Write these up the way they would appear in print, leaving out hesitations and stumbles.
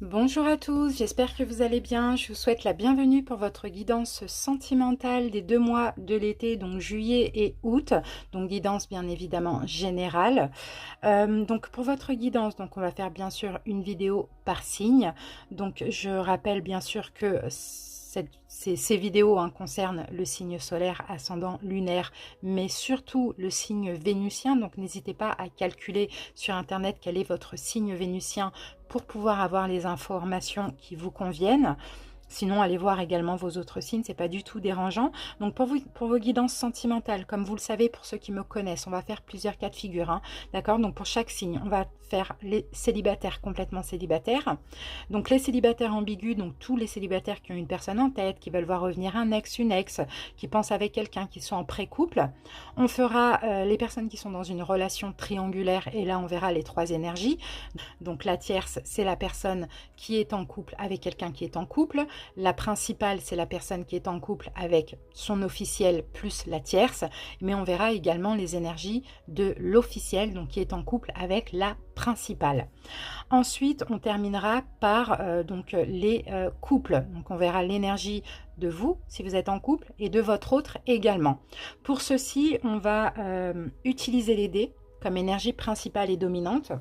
Bonjour à tous, j'espère que vous allez bien. Je vous souhaite la bienvenue pour votre guidance sentimentale des 2 mois de l'été, donc juillet et août. Donc guidance bien évidemment générale. Donc pour votre guidance, donc on va faire bien sûr une vidéo par signe. Donc je rappelle bien sûr que ces vidéos concernent le signe solaire, ascendant, lunaire, mais surtout le signe vénusien. Donc n'hésitez pas à calculer sur internet quel est votre signe vénusien pour pouvoir avoir les informations qui vous conviennent. Sinon, allez voir également vos autres signes, c'est pas du tout dérangeant. Donc pour vos guidances sentimentales, comme vous le savez, pour ceux qui me connaissent, on va faire plusieurs cas de figure, d'accord? Donc pour chaque signe, on va faire les célibataires, complètement célibataires. Donc les célibataires ambigus, donc tous les célibataires qui ont une personne en tête, qui veulent voir revenir un ex, une ex, qui pensent avec quelqu'un, qui sont en pré-couple. On fera les personnes qui sont dans une relation triangulaire, et là on verra les 3 énergies. Donc la tierce, c'est la personne qui est en couple avec quelqu'un qui est en couple. La principale, c'est la personne qui est en couple avec son officiel plus la tierce. Mais on verra également les énergies de l'officiel, donc qui est en couple avec la principale. Ensuite, on terminera par les couples. Donc on verra l'énergie de vous, si vous êtes en couple, et de votre autre également. Pour ceci, on va utiliser les dés comme énergie principale et dominante.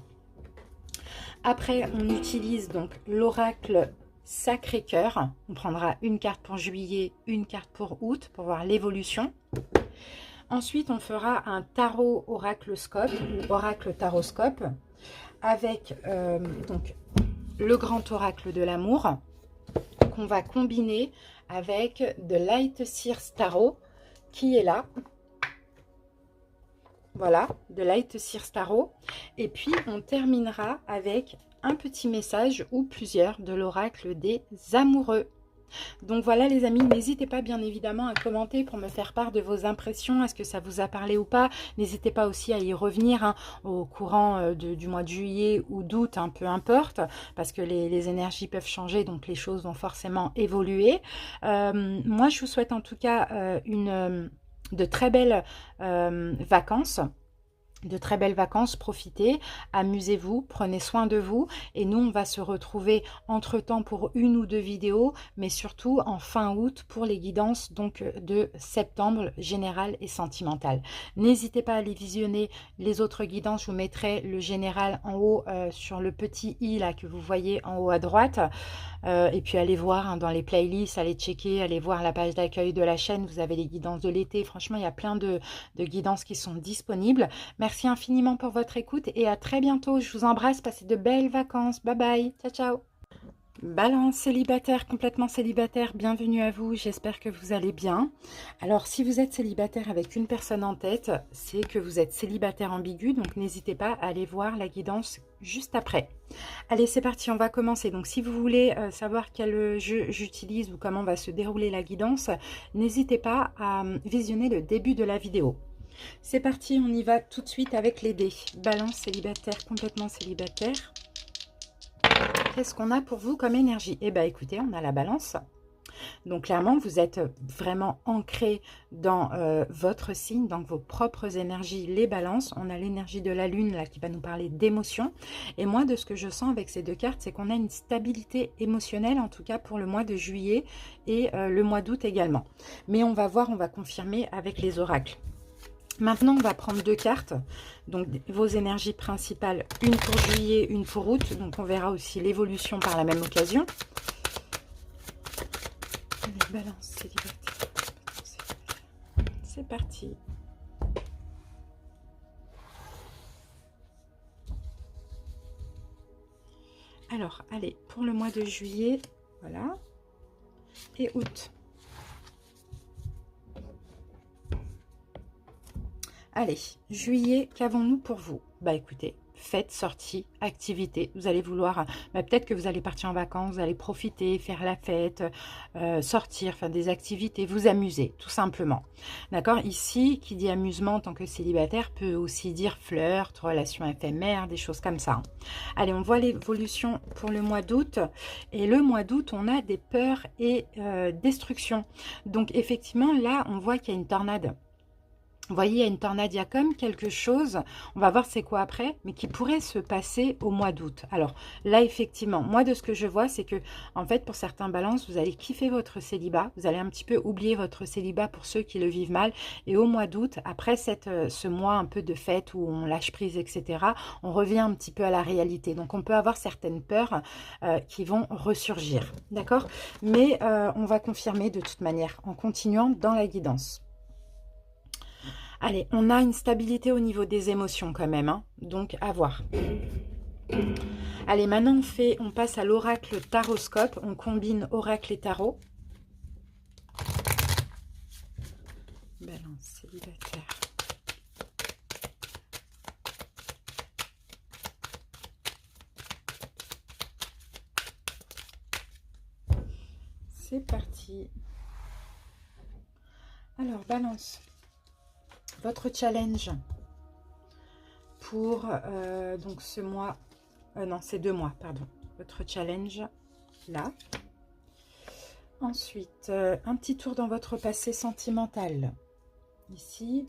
Après, on utilise donc l'oracle Sacré-Cœur. On prendra une carte pour juillet, une carte pour août, pour voir l'évolution. Ensuite, on fera un tarot oraclescope ou oracle taroscope avec donc le grand oracle de l'amour qu'on va combiner avec de Light Seers Tarot qui est là. Voilà, de Light Seers Tarot. Et puis, on terminera avec un petit message ou plusieurs de l'oracle des amoureux. Donc voilà les amis, n'hésitez pas bien évidemment à commenter pour me faire part de vos impressions, est-ce que ça vous a parlé ou pas. N'hésitez pas aussi à y revenir au courant du mois de juillet ou d'août, peu importe, parce que les énergies peuvent changer, donc les choses vont forcément évoluer. Moi je vous souhaite en tout cas de très belles vacances. De très belles vacances, profitez, amusez-vous, prenez soin de vous et nous on va se retrouver entre temps pour 1 ou 2 vidéos mais surtout en fin août pour les guidances donc de septembre générale et sentimentale. N'hésitez pas à aller visionner les autres guidances, je vous mettrai le général en haut sur le petit i là que vous voyez en haut à droite. Et puis allez voir dans les playlists, allez checker, allez voir la page d'accueil de la chaîne, vous avez les guidances de l'été, franchement il y a plein de guidances qui sont disponibles. Merci infiniment pour votre écoute et à très bientôt, je vous embrasse, passez de belles vacances, bye bye, ciao ciao. Balance célibataire, complètement célibataire, bienvenue à vous, j'espère que vous allez bien. Alors si vous êtes célibataire avec une personne en tête, c'est que vous êtes célibataire ambigu, donc n'hésitez pas à aller voir la guidance juste après. Allez c'est parti, on va commencer. Donc si vous voulez savoir quel jeu j'utilise ou comment va se dérouler la guidance, n'hésitez pas à visionner le début de la vidéo. C'est parti, on y va tout de suite avec les dés. Balance célibataire, complètement célibataire. Qu'est-ce qu'on a pour vous comme énergie? Eh bien, écoutez, on a la balance. Donc, clairement, vous êtes vraiment ancré dans votre signe, dans vos propres énergies, les balances. On a l'énergie de la lune, là, qui va nous parler d'émotion. Et moi, de ce que je sens avec ces 2 cartes, c'est qu'on a une stabilité émotionnelle, en tout cas pour le mois de juillet et le mois d'août également. Mais on va voir, on va confirmer avec les oracles. Maintenant, on va prendre 2 cartes, donc vos énergies principales, une pour juillet, une pour août, donc on verra aussi l'évolution par la même occasion. Allez, balance, célibataire. C'est parti. Alors, allez, pour le mois de juillet, voilà, et août. Allez, juillet, qu'avons-nous pour vous? Bah écoutez, fête, sortie, activité. Vous allez vouloir, peut-être que vous allez partir en vacances, vous allez profiter, faire la fête, sortir, faire des activités, vous amuser, tout simplement. D'accord? Ici, qui dit amusement en tant que célibataire peut aussi dire flirt, relation éphémère, des choses comme ça. Allez, on voit l'évolution pour le mois d'août. Et le mois d'août, on a des peurs et destruction. Donc effectivement, là, on voit qu'il y a une tornade. Vous voyez, il y a une tornade, il y a comme quelque chose, on va voir c'est quoi après, mais qui pourrait se passer au mois d'août. Alors là, effectivement, moi de ce que je vois, c'est que, en fait, pour certains balances, vous allez kiffer votre célibat, vous allez un petit peu oublier votre célibat pour ceux qui le vivent mal, et au mois d'août, après ce mois un peu de fête où on lâche prise, etc., on revient un petit peu à la réalité. Donc on peut avoir certaines peurs qui vont ressurgir, d'accord? Mais on va confirmer de toute manière, en continuant dans la guidance. Allez, on a une stabilité au niveau des émotions quand même, hein, donc à voir. Allez, maintenant on passe à l'oracle taroscope, on combine oracle et tarot. Balance célibataire. C'est parti. Alors, balance. Votre challenge pour donc ce mois, non c'est 2 mois, pardon. Votre challenge là. Ensuite, un petit tour dans votre passé sentimental. Ici,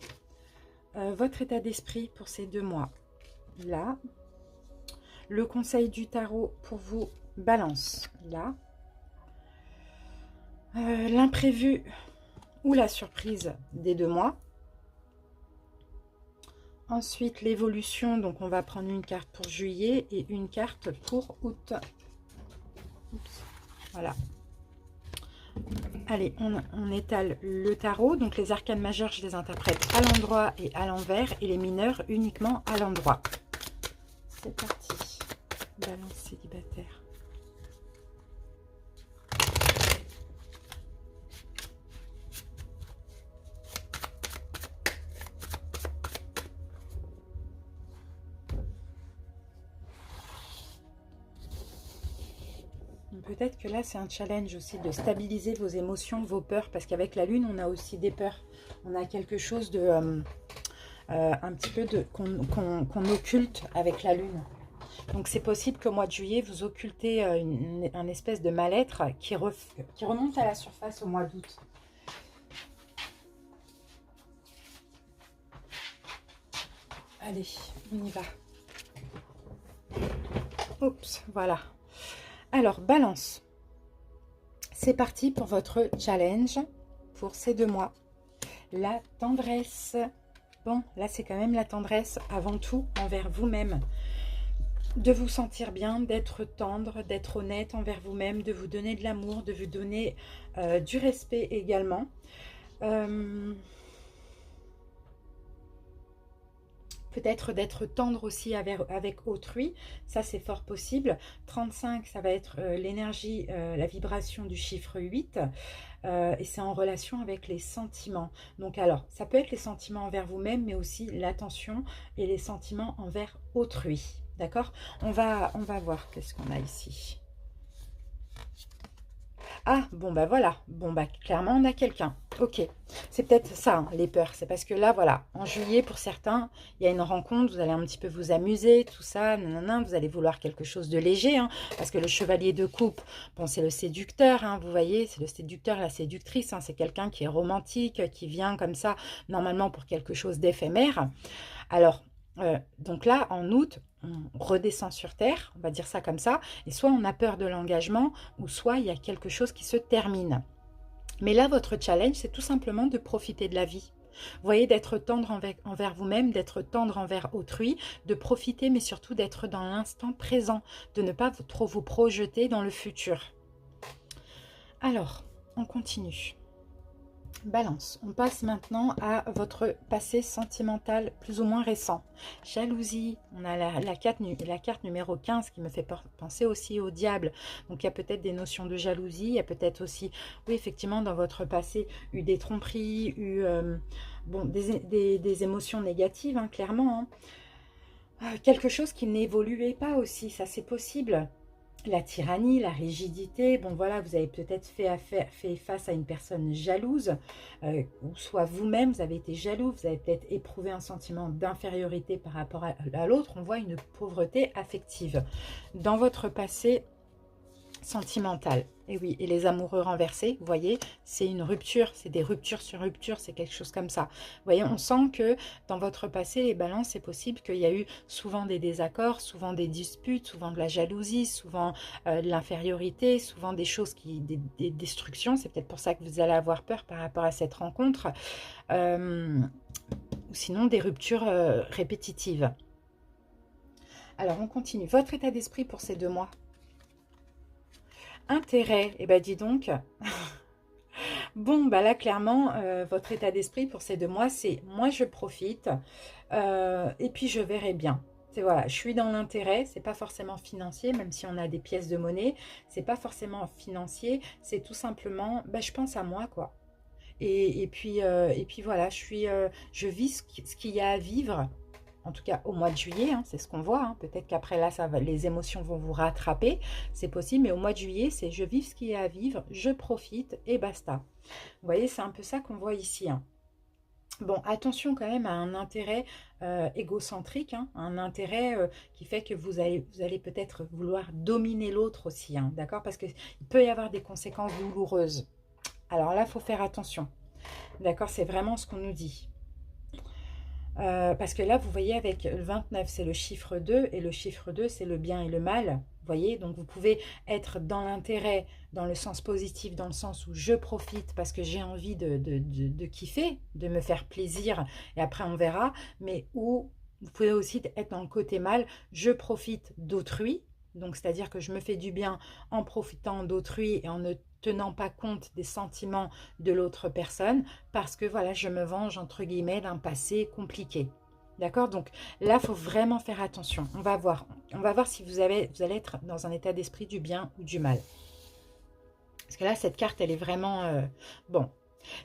votre état d'esprit pour ces 2 mois là. Le conseil du tarot pour vous, balance là. L'imprévu ou la surprise des 2 mois. Ensuite, l'évolution, donc on va prendre une carte pour juillet et une carte pour août. Oups, voilà. Allez, on étale le tarot. Donc les arcanes majeures, je les interprète à l'endroit et à l'envers, et les mineurs uniquement à l'endroit. C'est parti. Balance célibataire. Peut-être que là, c'est un challenge aussi de stabiliser vos émotions, vos peurs, parce qu'avec la lune, on a aussi des peurs. On a quelque chose de un petit peu de qu'on occulte avec la lune. Donc, c'est possible qu'au mois de juillet, vous occultez un espèce de mal-être qui remonte à la surface au mois d'août. Allez, on y va. Oups, voilà. Alors, balance. C'est parti pour votre challenge pour ces 2 mois. La tendresse. Bon, là, c'est quand même la tendresse avant tout envers vous-même. De vous sentir bien, d'être tendre, d'être honnête envers vous-même, de vous donner de l'amour, de vous donner du respect également. Peut-être d'être tendre aussi avec autrui, ça c'est fort possible. 35, ça va être l'énergie, la vibration du chiffre 8, et c'est en relation avec les sentiments. Donc alors, ça peut être les sentiments envers vous-même, mais aussi l'attention et les sentiments envers autrui. D'accord? On va voir qu'est-ce qu'on a ici. Ah, bon bah voilà, bon bah clairement on a quelqu'un, ok, c'est peut-être ça, hein, les peurs, c'est parce que là voilà, en juillet pour certains, il y a une rencontre, vous allez un petit peu vous amuser, tout ça, nanana, vous allez vouloir quelque chose de léger, hein, parce que le chevalier de coupe, bon c'est le séducteur, hein, vous voyez, c'est le séducteur, la séductrice, hein, c'est quelqu'un qui est romantique, qui vient comme ça, normalement pour quelque chose d'éphémère. Alors, donc là, en août, on redescend sur Terre, on va dire ça comme ça, et soit on a peur de l'engagement, ou soit il y a quelque chose qui se termine. Mais là, votre challenge, c'est tout simplement de profiter de la vie. Vous voyez, d'être tendre envers vous-même, d'être tendre envers autrui, de profiter, mais surtout d'être dans l'instant présent, de ne pas trop vous projeter dans le futur. Alors, on continue. Balance, on passe maintenant à votre passé sentimental plus ou moins récent. Jalousie, on a la carte numéro 15 qui me fait penser aussi au diable. Donc il y a peut-être des notions de jalousie, il y a peut-être aussi, oui effectivement dans votre passé, eu des tromperies, bon, des émotions négatives, hein, clairement. Hein. Quelque chose qui n'évoluait pas aussi, ça c'est possible. La tyrannie, la rigidité, bon voilà, vous avez peut-être fait face à une personne jalouse, ou soit vous-même, vous avez été jaloux, vous avez peut-être éprouvé un sentiment d'infériorité par rapport à l'autre, on voit une pauvreté affective. Dans votre passé, sentimentale. Et oui, et les amoureux renversés, vous voyez, c'est une rupture, c'est des ruptures sur rupture, c'est quelque chose comme ça. Vous voyez, on sent que dans votre passé, les balances, c'est possible qu'il y a eu souvent des désaccords, souvent des disputes, souvent de la jalousie, souvent de l'infériorité, souvent des choses des destructions. C'est peut-être pour ça que vous allez avoir peur par rapport à cette rencontre. Ou sinon des ruptures répétitives. Alors, on continue. Votre état d'esprit pour ces 2 mois. Intérêt, eh ben dis donc. Bon, bah là, clairement, votre état d'esprit pour ces 2 mois, c'est moi, je profite et puis je verrai bien. C'est voilà, je suis dans l'intérêt, c'est pas forcément financier, même si on a des pièces de monnaie, c'est pas forcément financier, c'est tout simplement, bah, je pense à moi, quoi. Et puis voilà, je vis ce qu'il y a à vivre, en tout cas au mois de juillet, hein, c'est ce qu'on voit. Hein. Peut-être qu'après là, les émotions vont vous rattraper, c'est possible, mais au mois de juillet, c'est je vis ce qu'il y a à vivre, je profite et basta. Vous voyez, c'est un peu ça qu'on voit ici. Hein. Bon, attention quand même à un intérêt égocentrique, hein, un intérêt qui fait que vous allez peut-être vouloir dominer l'autre aussi, hein, d'accord? Parce qu'il peut y avoir des conséquences douloureuses. Alors là, il faut faire attention. D'accord, c'est vraiment ce qu'on nous dit. Parce que là, vous voyez, avec le 29, c'est le chiffre 2, et le chiffre 2, c'est le bien et le mal. Vous voyez, donc vous pouvez être dans l'intérêt, dans le sens positif, dans le sens où je profite parce que j'ai envie de kiffer, de me faire plaisir, et après on verra. Mais où vous pouvez aussi être dans le côté mal, je profite d'autrui, donc c'est-à-dire que je me fais du bien en profitant d'autrui et en ne tenant pas compte des sentiments de l'autre personne, parce que voilà, je me venge entre guillemets d'un passé compliqué. D'accord? Donc là, il faut vraiment faire attention. On va voir si vous allez être dans un état d'esprit du bien ou du mal. Parce que là, cette carte, elle est vraiment... bon,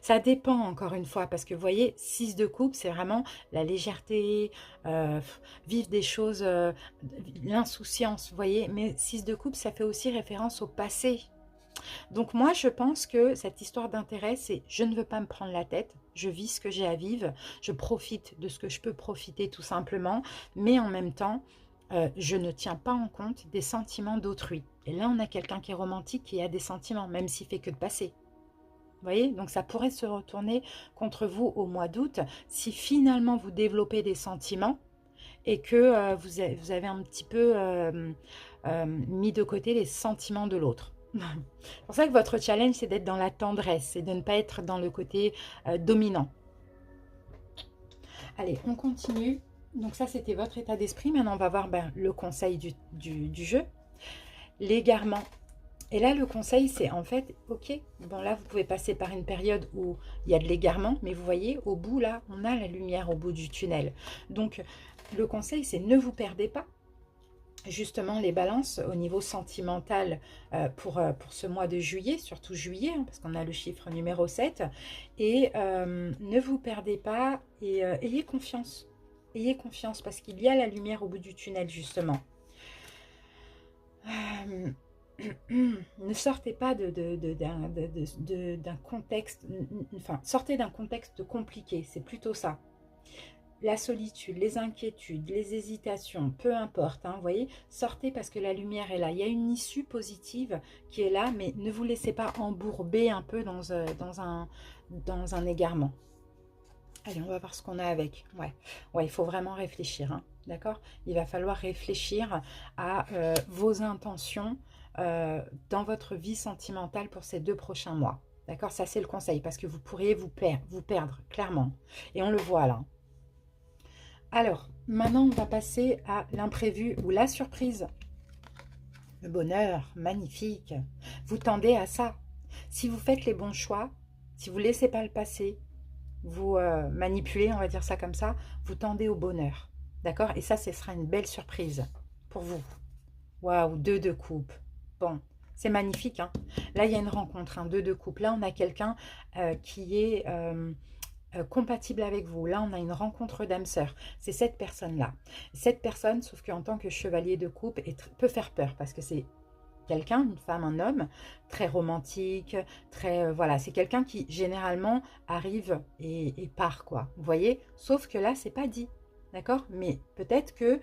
ça dépend encore une fois, parce que vous voyez, 6 de coupe, c'est vraiment la légèreté, vivre des choses, l'insouciance, vous voyez. Mais 6 de coupe, ça fait aussi référence au passé. Donc moi, je pense que cette histoire d'intérêt, c'est je ne veux pas me prendre la tête, je vis ce que j'ai à vivre, je profite de ce que je peux profiter tout simplement, mais en même temps, je ne tiens pas en compte des sentiments d'autrui. Et là, on a quelqu'un qui est romantique, qui a des sentiments, même s'il fait que de passer. Vous voyez, donc ça pourrait se retourner contre vous au mois d'août si finalement vous développez des sentiments et que vous avez un petit peu mis de côté les sentiments de l'autre. C'est pour ça que votre challenge, c'est d'être dans la tendresse et de ne pas être dans le côté dominant. Allez, on continue. Donc ça, c'était votre état d'esprit. Maintenant, on va voir le conseil du jeu. L'égarement. Et là, le conseil, c'est en fait, ok, bon là, vous pouvez passer par une période où il y a de l'égarement, mais vous voyez, au bout, là, on a la lumière au bout du tunnel. Donc, le conseil, c'est ne vous perdez pas. Justement, les balances au niveau sentimental pour ce mois de juillet, surtout juillet, hein, parce qu'on a le chiffre numéro 7. Et ne vous perdez pas et ayez confiance. Ayez confiance parce qu'il y a la lumière au bout du tunnel, justement. Ne sortez pas d'un contexte, enfin, sortez d'un contexte compliqué, c'est plutôt ça. La solitude, les inquiétudes, les hésitations, peu importe, hein, vous voyez, sortez parce que la lumière est là. Il y a une issue positive qui est là, mais ne vous laissez pas embourber un peu dans un égarement. Allez, on va voir ce qu'on a avec. Ouais, il faut vraiment réfléchir, hein, d'accord? Il va falloir réfléchir à vos intentions dans votre vie sentimentale pour ces 2 prochains mois. D'accord? Ça, c'est le conseil, parce que vous pourriez vous perdre, clairement. Et on le voit là. Alors, maintenant, on va passer à l'imprévu ou la surprise. Le bonheur, magnifique. Vous tendez à ça. Si vous faites les bons choix, si vous ne laissez pas le passé, vous manipulez, on va dire ça comme ça, vous tendez au bonheur. D'accord? Et ça, ce sera une belle surprise pour vous. Waouh, 2 de coupe. Bon, c'est magnifique. Hein. Là, il y a une rencontre, hein, 2 de coupe. Là, on a quelqu'un qui est... compatible avec vous. Là, on a une rencontre d'âme sœur. C'est cette personne-là. Cette personne, sauf qu'en tant que chevalier de coupe, peut faire peur parce que c'est quelqu'un, une femme, un homme, très romantique, très... voilà, c'est quelqu'un qui, généralement, arrive et part, quoi. Vous voyez? Sauf que là, c'est pas dit. D'accord? Mais peut-être que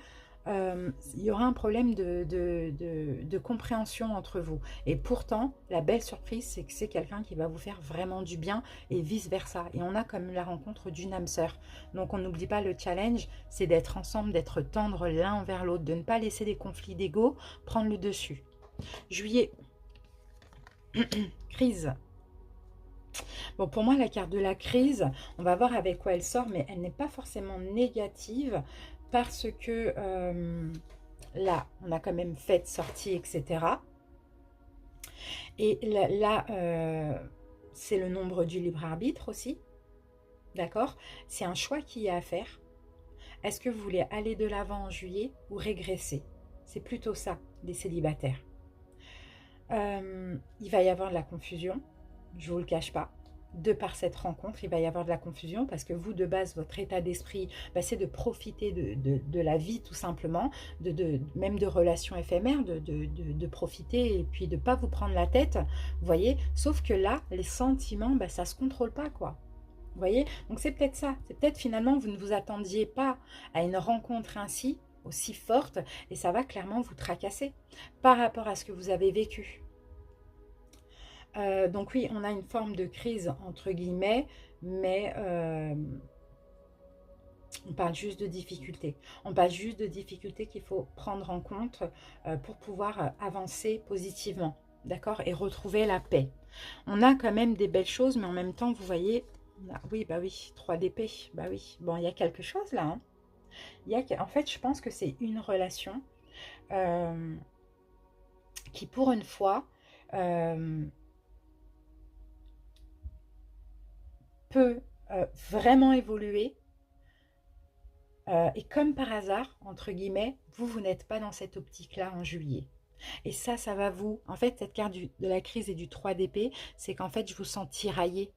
il y aura un problème de compréhension entre vous. Et pourtant, la belle surprise, c'est que c'est quelqu'un qui va vous faire vraiment du bien et vice-versa. Et on a comme la rencontre d'une âme sœur. Donc on n'oublie pas le challenge, c'est d'être ensemble, d'être tendre l'un envers l'autre, de ne pas laisser des conflits d'ego prendre le dessus. Juillet, crise. Bon, pour moi, la carte de la crise, on va voir avec quoi elle sort, mais elle n'est pas forcément négative parce que là, on a quand même fait sortie, etc. Et là, c'est le nombre du libre arbitre aussi, d'accord? C'est un choix qui est à faire. Est-ce que vous voulez aller de l'avant en juillet ou régresser? C'est plutôt ça, les célibataires. Il va y avoir de la confusion, je ne vous le cache pas. De par cette rencontre, il va y avoir de la confusion parce que vous, de base, votre état d'esprit, bah, c'est de profiter de la vie tout simplement, même de relations éphémères, de profiter et puis de ne pas vous prendre la tête, vous voyez. Sauf que là, les sentiments, bah, ça ne se contrôle pas, quoi. Vous voyez. Donc c'est peut-être ça, c'est peut-être finalement, vous ne vous attendiez pas à une rencontre ainsi, aussi forte, et ça va clairement vous tracasser par rapport à ce que vous avez vécu. Donc oui, on a une forme de crise entre guillemets, mais on parle juste de difficultés. On parle juste de difficultés qu'il faut prendre en compte pour pouvoir avancer positivement, d'accord, et retrouver la paix. On a quand même des belles choses, mais en même temps, vous voyez, oui, bah oui, 3 d'épée, bah oui. Bon, il y a quelque chose là, hein. En fait, je pense que c'est une relation qui, pour une fois, peut vraiment évoluer. Et comme par hasard, entre guillemets, vous n'êtes pas dans cette optique-là en juillet. Et ça va vous... En fait, cette carte de la crise et du 3 d'épée, c'est qu'en fait, je vous sens tiraillé.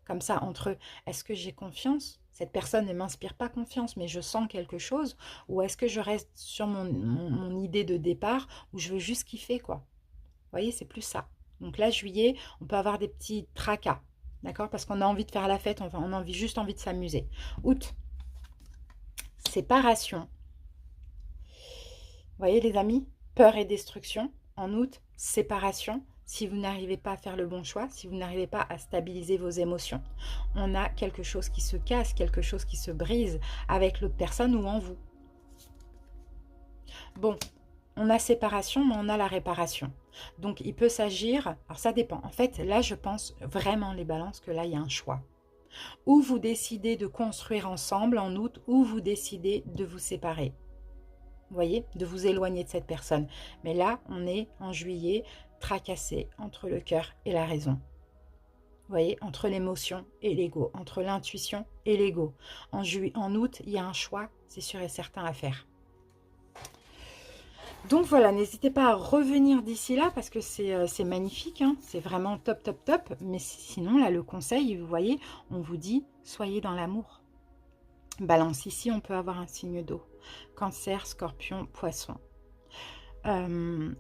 Comme ça, entre est-ce que j'ai confiance? Cette personne ne m'inspire pas confiance, mais je sens quelque chose. Ou est-ce que je reste sur mon idée de départ, où je veux juste kiffer, quoi. Vous voyez, c'est plus ça. Donc là, juillet, on peut avoir des petits tracas. D'accord? Parce qu'on a envie de faire la fête, on a juste envie de s'amuser. Août, séparation. Vous voyez les amis, peur et destruction. En août, séparation. Si vous n'arrivez pas à faire le bon choix, si vous n'arrivez pas à stabiliser vos émotions, on a quelque chose qui se casse, quelque chose qui se brise avec l'autre personne ou en vous. Bon, on a séparation, mais on a la réparation. Donc, il peut s'agir... Alors, ça dépend. En fait, là, je pense vraiment, les balances, que là, il y a un choix. Ou vous décidez de construire ensemble en août, ou vous décidez de vous séparer. Vous voyez, de vous éloigner de cette personne. Mais là, on est en juillet, tracassé entre le cœur et la raison. Vous voyez, entre l'émotion et l'ego, entre l'intuition et l'ego. En août, il y a un choix, c'est sûr et certain à faire. Donc voilà, n'hésitez pas à revenir d'ici là parce que c'est magnifique, hein, c'est vraiment top, top, top. Mais sinon, là, le conseil, vous voyez, on vous dit, soyez dans l'amour. Balance, ici, on peut avoir un signe d'eau. Cancer, Scorpion, Poisson.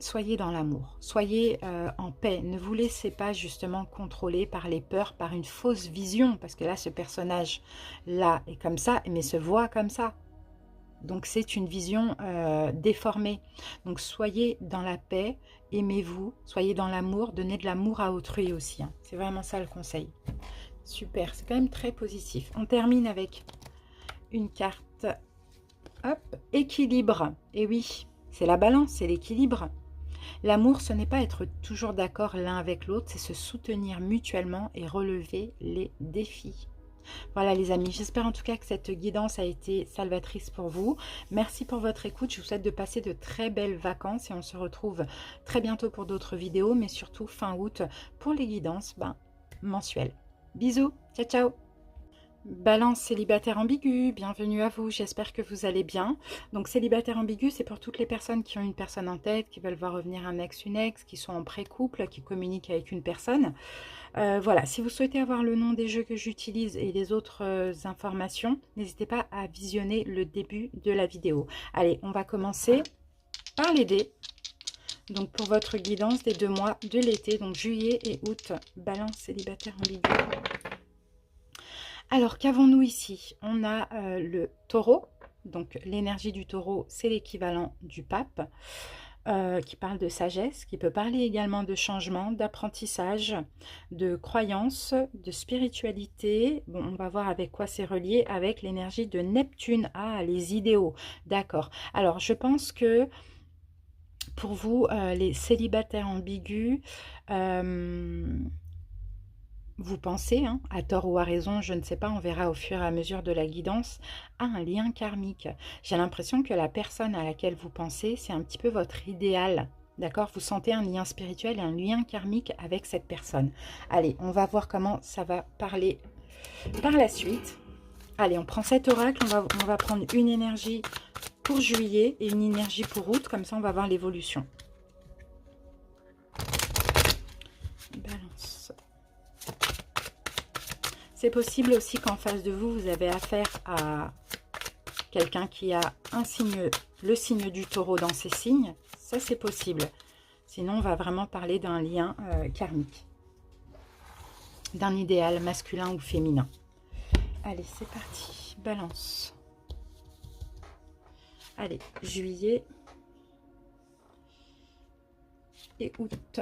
Soyez dans l'amour, soyez en paix. Ne vous laissez pas justement contrôler par les peurs, par une fausse vision. Parce que là, ce personnage-là est comme ça, mais se voit comme ça. Donc, c'est une vision déformée. Donc, soyez dans la paix, aimez-vous, soyez dans l'amour, donnez de l'amour à autrui aussi. Hein. C'est vraiment ça le conseil. Super, c'est quand même très positif. On termine avec une carte, hop, équilibre. Et oui, c'est la balance, c'est l'équilibre. L'amour, ce n'est pas être toujours d'accord l'un avec l'autre, c'est se soutenir mutuellement et relever les défis. Voilà les amis, j'espère en tout cas que cette guidance a été salvatrice pour vous. Merci pour votre écoute, je vous souhaite de passer de très belles vacances et on se retrouve très bientôt pour d'autres vidéos, mais surtout fin août pour les guidances mensuelles. Bisous, ciao ciao. Balance célibataire ambigu, bienvenue à vous, j'espère que vous allez bien. Donc célibataire ambigu, c'est pour toutes les personnes qui ont une personne en tête, qui veulent voir revenir un ex, une ex, qui sont en pré-couple, qui communiquent avec une personne. Voilà, si vous souhaitez avoir le nom des jeux que j'utilise et les autres informations, n'hésitez pas à visionner le début de la vidéo. Allez, on va commencer par les dés. Donc pour votre guidance des 2 mois de l'été, donc juillet et août, balance célibataire ambigu. Alors, qu'avons-nous ici? On a le taureau, Donc l'énergie du taureau, c'est l'équivalent du pape, qui parle de sagesse, qui peut parler également de changement, d'apprentissage, de croyance, de spiritualité. Bon, on va voir avec quoi c'est relié, avec l'énergie de Neptune. Ah, les idéaux, d'accord. Alors, je pense que pour vous, les célibataires ambigus, vous pensez, hein, à tort ou à raison, je ne sais pas, on verra au fur et à mesure de la guidance, à un lien karmique. J'ai l'impression que la personne à laquelle vous pensez, c'est un petit peu votre idéal. D'accord? Vous sentez un lien spirituel et un lien karmique avec cette personne. Allez, on va voir comment ça va parler par la suite. Allez, on prend cet oracle, on va prendre une énergie pour juillet et une énergie pour août, comme ça on va voir l'évolution. Balance. C'est possible aussi qu'en face de vous, vous avez affaire à quelqu'un qui a un signe, le signe du taureau dans ses signes. Ça, c'est possible. Sinon, on va vraiment parler d'un lien karmique, d'un idéal masculin ou féminin. Allez, c'est parti. Balance. Allez, juillet et août.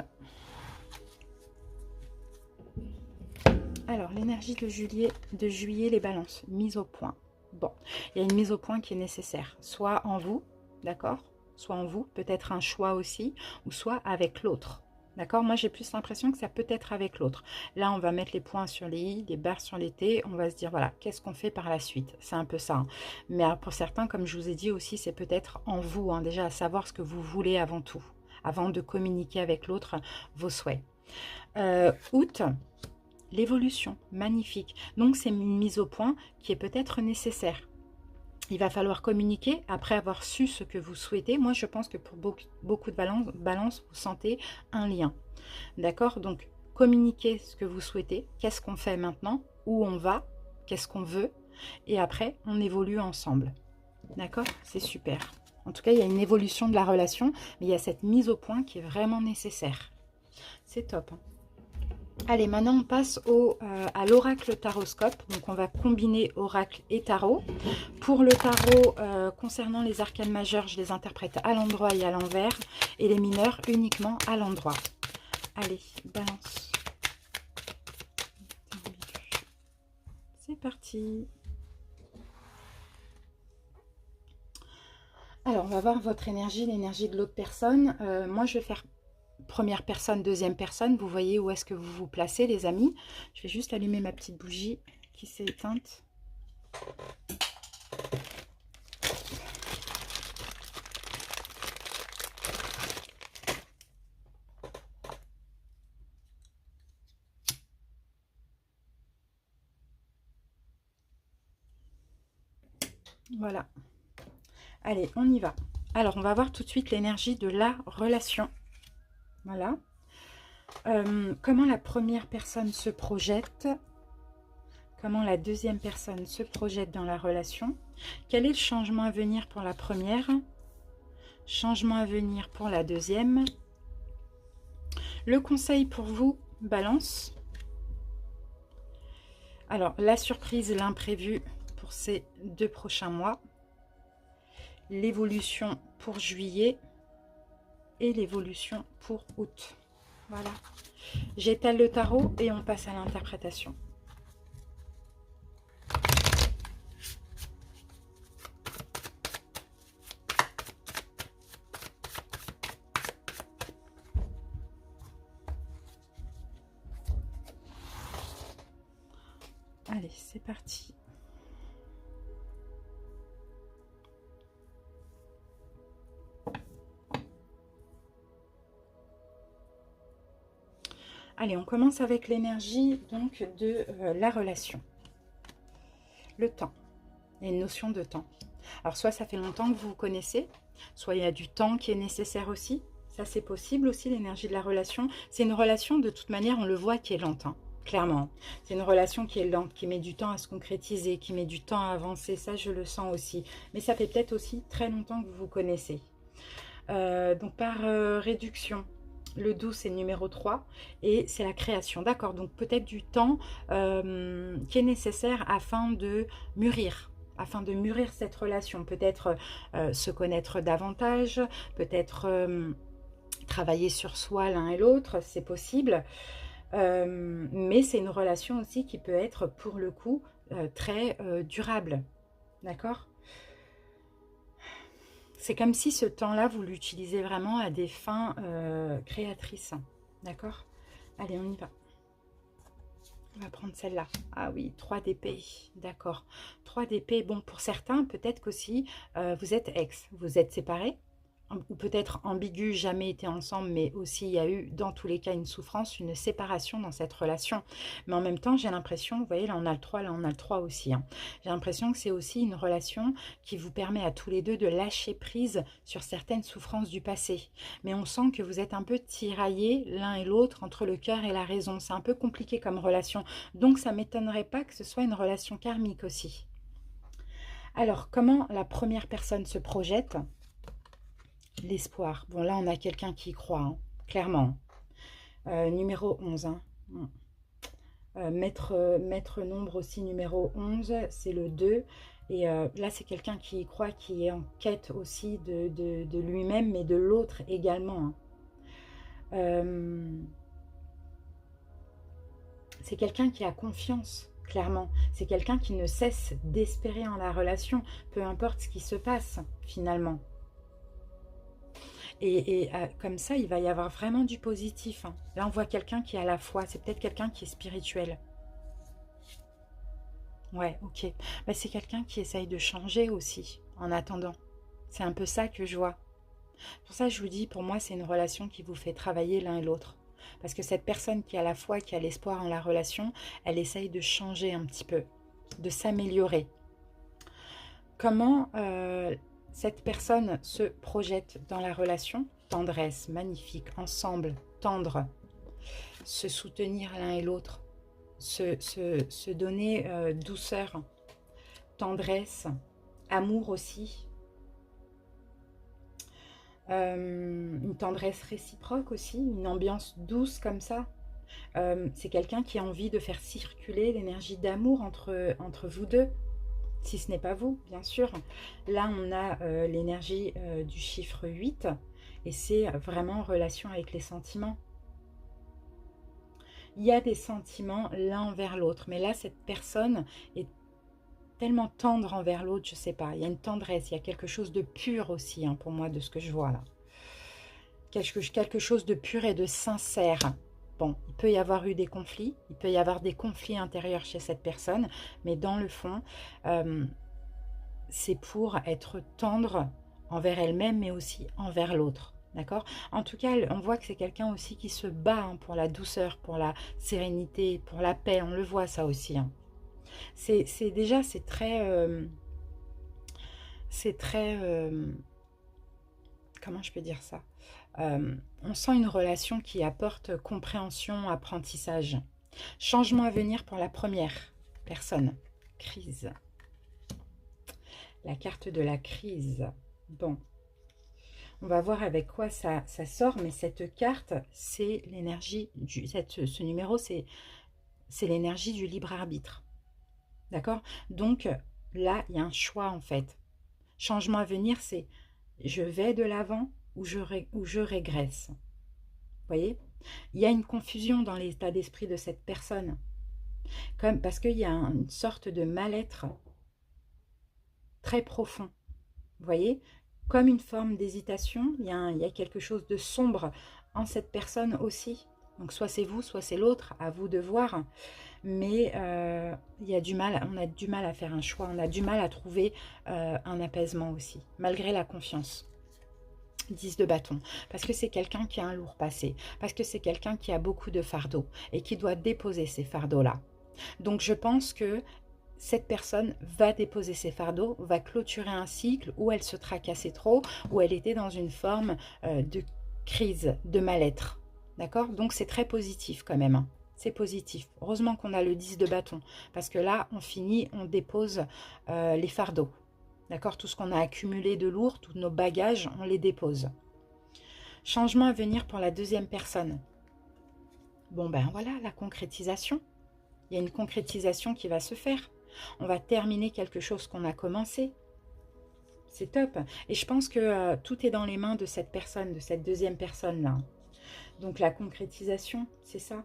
Alors, l'énergie de juillet, les balances, mise au point. Bon, il y a une mise au point qui est nécessaire, soit en vous, d'accord? Soit en vous, peut-être un choix aussi, ou soit avec l'autre. D'accord? Moi, j'ai plus l'impression que ça peut être avec l'autre. Là, on va mettre les points sur les i, les barres sur les t. On va se dire, voilà, qu'est-ce qu'on fait par la suite? C'est un peu ça. Hein. Mais alors, pour certains, comme je vous ai dit aussi, c'est peut-être en vous, hein, déjà à savoir ce que vous voulez avant tout, avant de communiquer avec l'autre vos souhaits. Août, l'évolution, magnifique. Donc, c'est une mise au point qui est peut-être nécessaire. Il va falloir communiquer après avoir su ce que vous souhaitez. Moi, je pense que pour beaucoup de balance, vous sentez un lien. D'accord? Donc, communiquez ce que vous souhaitez. Qu'est-ce qu'on fait maintenant? Où on va? Qu'est-ce qu'on veut? Et après, on évolue ensemble. D'accord? C'est super. En tout cas, il y a une évolution de la relation, mais il y a cette mise au point qui est vraiment nécessaire. C'est top. Hein. Allez, maintenant on passe à l'oracle taroscope. Donc on va combiner oracle et tarot. Pour le tarot, concernant les arcanes majeures, je les interprète à l'endroit et à l'envers. Et les mineurs uniquement à l'endroit. Allez, balance. C'est parti. Alors, on va voir votre énergie, l'énergie de l'autre personne. Moi, je vais faire première personne, deuxième personne. Vous voyez où est-ce que vous vous placez, les amis. Je vais juste allumer ma petite bougie qui s'est éteinte. Voilà. Allez, on y va. Alors, on va voir tout de suite l'énergie de la relation. Voilà. Comment la première personne se projette, comment la deuxième personne se projette dans la relation, quel est le changement à venir pour la première, changement à venir pour la deuxième, le conseil pour vous, balance. Alors, la surprise, l'imprévu pour ces 2 prochains mois, l'évolution pour juillet et l'évolution pour août. Voilà. J'étale le tarot et on passe à l'interprétation. Allez, c'est parti. Allez, on commence avec l'énergie donc de la relation. Le temps. Il y a une notion de temps. Alors, soit ça fait longtemps que vous vous connaissez, soit il y a du temps qui est nécessaire aussi. Ça, c'est possible aussi, l'énergie de la relation. C'est une relation, de toute manière, on le voit, qui est lente, hein, clairement. C'est une relation qui est lente, qui met du temps à se concrétiser, qui met du temps à avancer. Ça, je le sens aussi. Mais ça fait peut-être aussi très longtemps que vous vous connaissez. Donc, par réduction, le 12, c'est le numéro 3 et c'est la création. D'accord, donc peut-être du temps qui est nécessaire afin de mûrir, afin de mûrir cette relation. Peut-être se connaître davantage, peut-être travailler sur soi l'un et l'autre, c'est possible. Mais c'est une relation aussi qui peut être, pour le coup, très durable. D'accord? C'est comme si ce temps-là, vous l'utilisez vraiment à des fins créatrices. D'accord? Allez, on y va. On va prendre celle-là. Ah oui, 3 d'épée. D'accord. 3 d'épée. Bon, pour certains, peut-être qu'aussi, vous êtes ex. Vous êtes séparés. Ou peut-être ambigu, jamais été ensemble, mais aussi il y a eu dans tous les cas une souffrance, une séparation dans cette relation. Mais en même temps, j'ai l'impression, vous voyez, là on a le 3, là on a le 3 aussi. Hein. J'ai l'impression que c'est aussi une relation qui vous permet à tous les deux de lâcher prise sur certaines souffrances du passé. Mais on sent que vous êtes un peu tiraillés l'un et l'autre entre le cœur et la raison. C'est un peu compliqué comme relation. Donc ça ne m'étonnerait pas que ce soit une relation karmique aussi. Alors, comment la première personne se projette ? L'espoir. Bon, là, on a quelqu'un qui y croit, hein, clairement. Numéro 11. Hein. Maître nombre aussi, numéro 11, c'est le 2. Et là, c'est quelqu'un qui y croit, qui est en quête aussi de lui-même, mais de l'autre également. Hein. C'est quelqu'un qui a confiance, clairement. C'est quelqu'un qui ne cesse d'espérer en la relation, peu importe ce qui se passe, finalement. Et comme ça, il va y avoir vraiment du positif. Hein. Là, on voit quelqu'un qui a la foi. C'est peut-être quelqu'un qui est spirituel. Ouais, ok. Bah, c'est quelqu'un qui essaye de changer aussi, en attendant. C'est un peu ça que je vois. Pour ça, je vous dis, pour moi, c'est une relation qui vous fait travailler l'un et l'autre. Parce que cette personne qui a la foi, qui a l'espoir en la relation, elle essaye de changer un petit peu, de s'améliorer. Comment cette personne se projette dans la relation? Tendresse, magnifique, ensemble, tendre, se soutenir l'un et l'autre, se donner douceur, tendresse, amour aussi, une tendresse réciproque aussi, une ambiance douce comme ça. C'est quelqu'un qui a envie de faire circuler l'énergie d'amour entre vous deux. Si ce n'est pas vous, bien sûr. Là, on a l'énergie du chiffre 8 et c'est vraiment en relation avec les sentiments. Il y a des sentiments l'un envers l'autre, mais là, cette personne est tellement tendre envers l'autre, je ne sais pas. Il y a une tendresse, il y a quelque chose de pur aussi, hein, pour moi, de ce que je vois là. Quelque chose de pur et de sincère. Bon, il peut y avoir eu des conflits, il peut y avoir des conflits intérieurs chez cette personne, mais dans le fond, c'est pour être tendre envers elle-même, mais aussi envers l'autre. D'accord? En tout cas, on voit que c'est quelqu'un aussi qui se bat hein, pour la douceur, pour la sérénité, pour la paix. On le voit ça aussi. Hein. C'est déjà, c'est très... comment je peux dire ça? On sent une relation qui apporte compréhension, apprentissage. Changement à venir pour la première personne. Crise. La carte de la crise. Bon. On va voir avec quoi ça sort, mais cette carte, c'est l'énergie, ce numéro, c'est l'énergie du libre arbitre. D'accord? Donc, là, il y a un choix en fait. Changement à venir, c'est je vais de l'avant ou je régresse. Vous voyez? Il y a une confusion dans l'état d'esprit de cette personne. Parce qu'il y a une sorte de mal-être très profond. Vous voyez? Comme une forme d'hésitation, il y a quelque chose de sombre en cette personne aussi. Donc soit c'est vous, soit c'est l'autre, à vous de voir. Mais il y a du mal, on a du mal à faire un choix, on a du mal à trouver un apaisement aussi, malgré la confiance. 10 de bâton, parce que c'est quelqu'un qui a un lourd passé, parce que c'est quelqu'un qui a beaucoup de fardeaux et qui doit déposer ces fardeaux-là. Donc je pense que cette personne va déposer ses fardeaux, va clôturer un cycle où elle se tracassait trop, où elle était dans une forme de crise, de mal-être. D'accord? Donc c'est très positif quand même. Hein. C'est positif. Heureusement qu'on a le 10 de bâton, parce que là, on finit, on dépose les fardeaux. D'accord? Tout ce qu'on a accumulé de lourd, tous nos bagages, on les dépose. Changement à venir pour la deuxième personne. Bon ben voilà, la concrétisation. Il y a une concrétisation qui va se faire. On va terminer quelque chose qu'on a commencé. C'est top. Et je pense que tout est dans les mains de cette personne, de cette deuxième personne-là. Donc la concrétisation, c'est ça.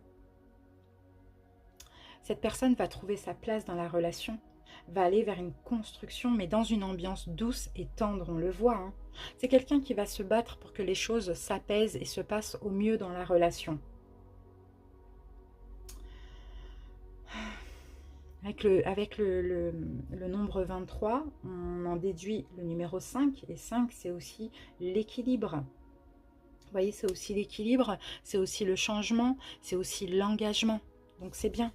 Cette personne va trouver sa place dans la relation, va aller vers une construction, mais dans une ambiance douce et tendre, on le voit. Hein. C'est quelqu'un qui va se battre pour que les choses s'apaisent et se passent au mieux dans la relation. Avec le nombre 23, on en déduit le numéro 5, et 5, c'est aussi l'équilibre. Vous voyez, c'est aussi l'équilibre, c'est aussi le changement, c'est aussi l'engagement. Donc c'est bien.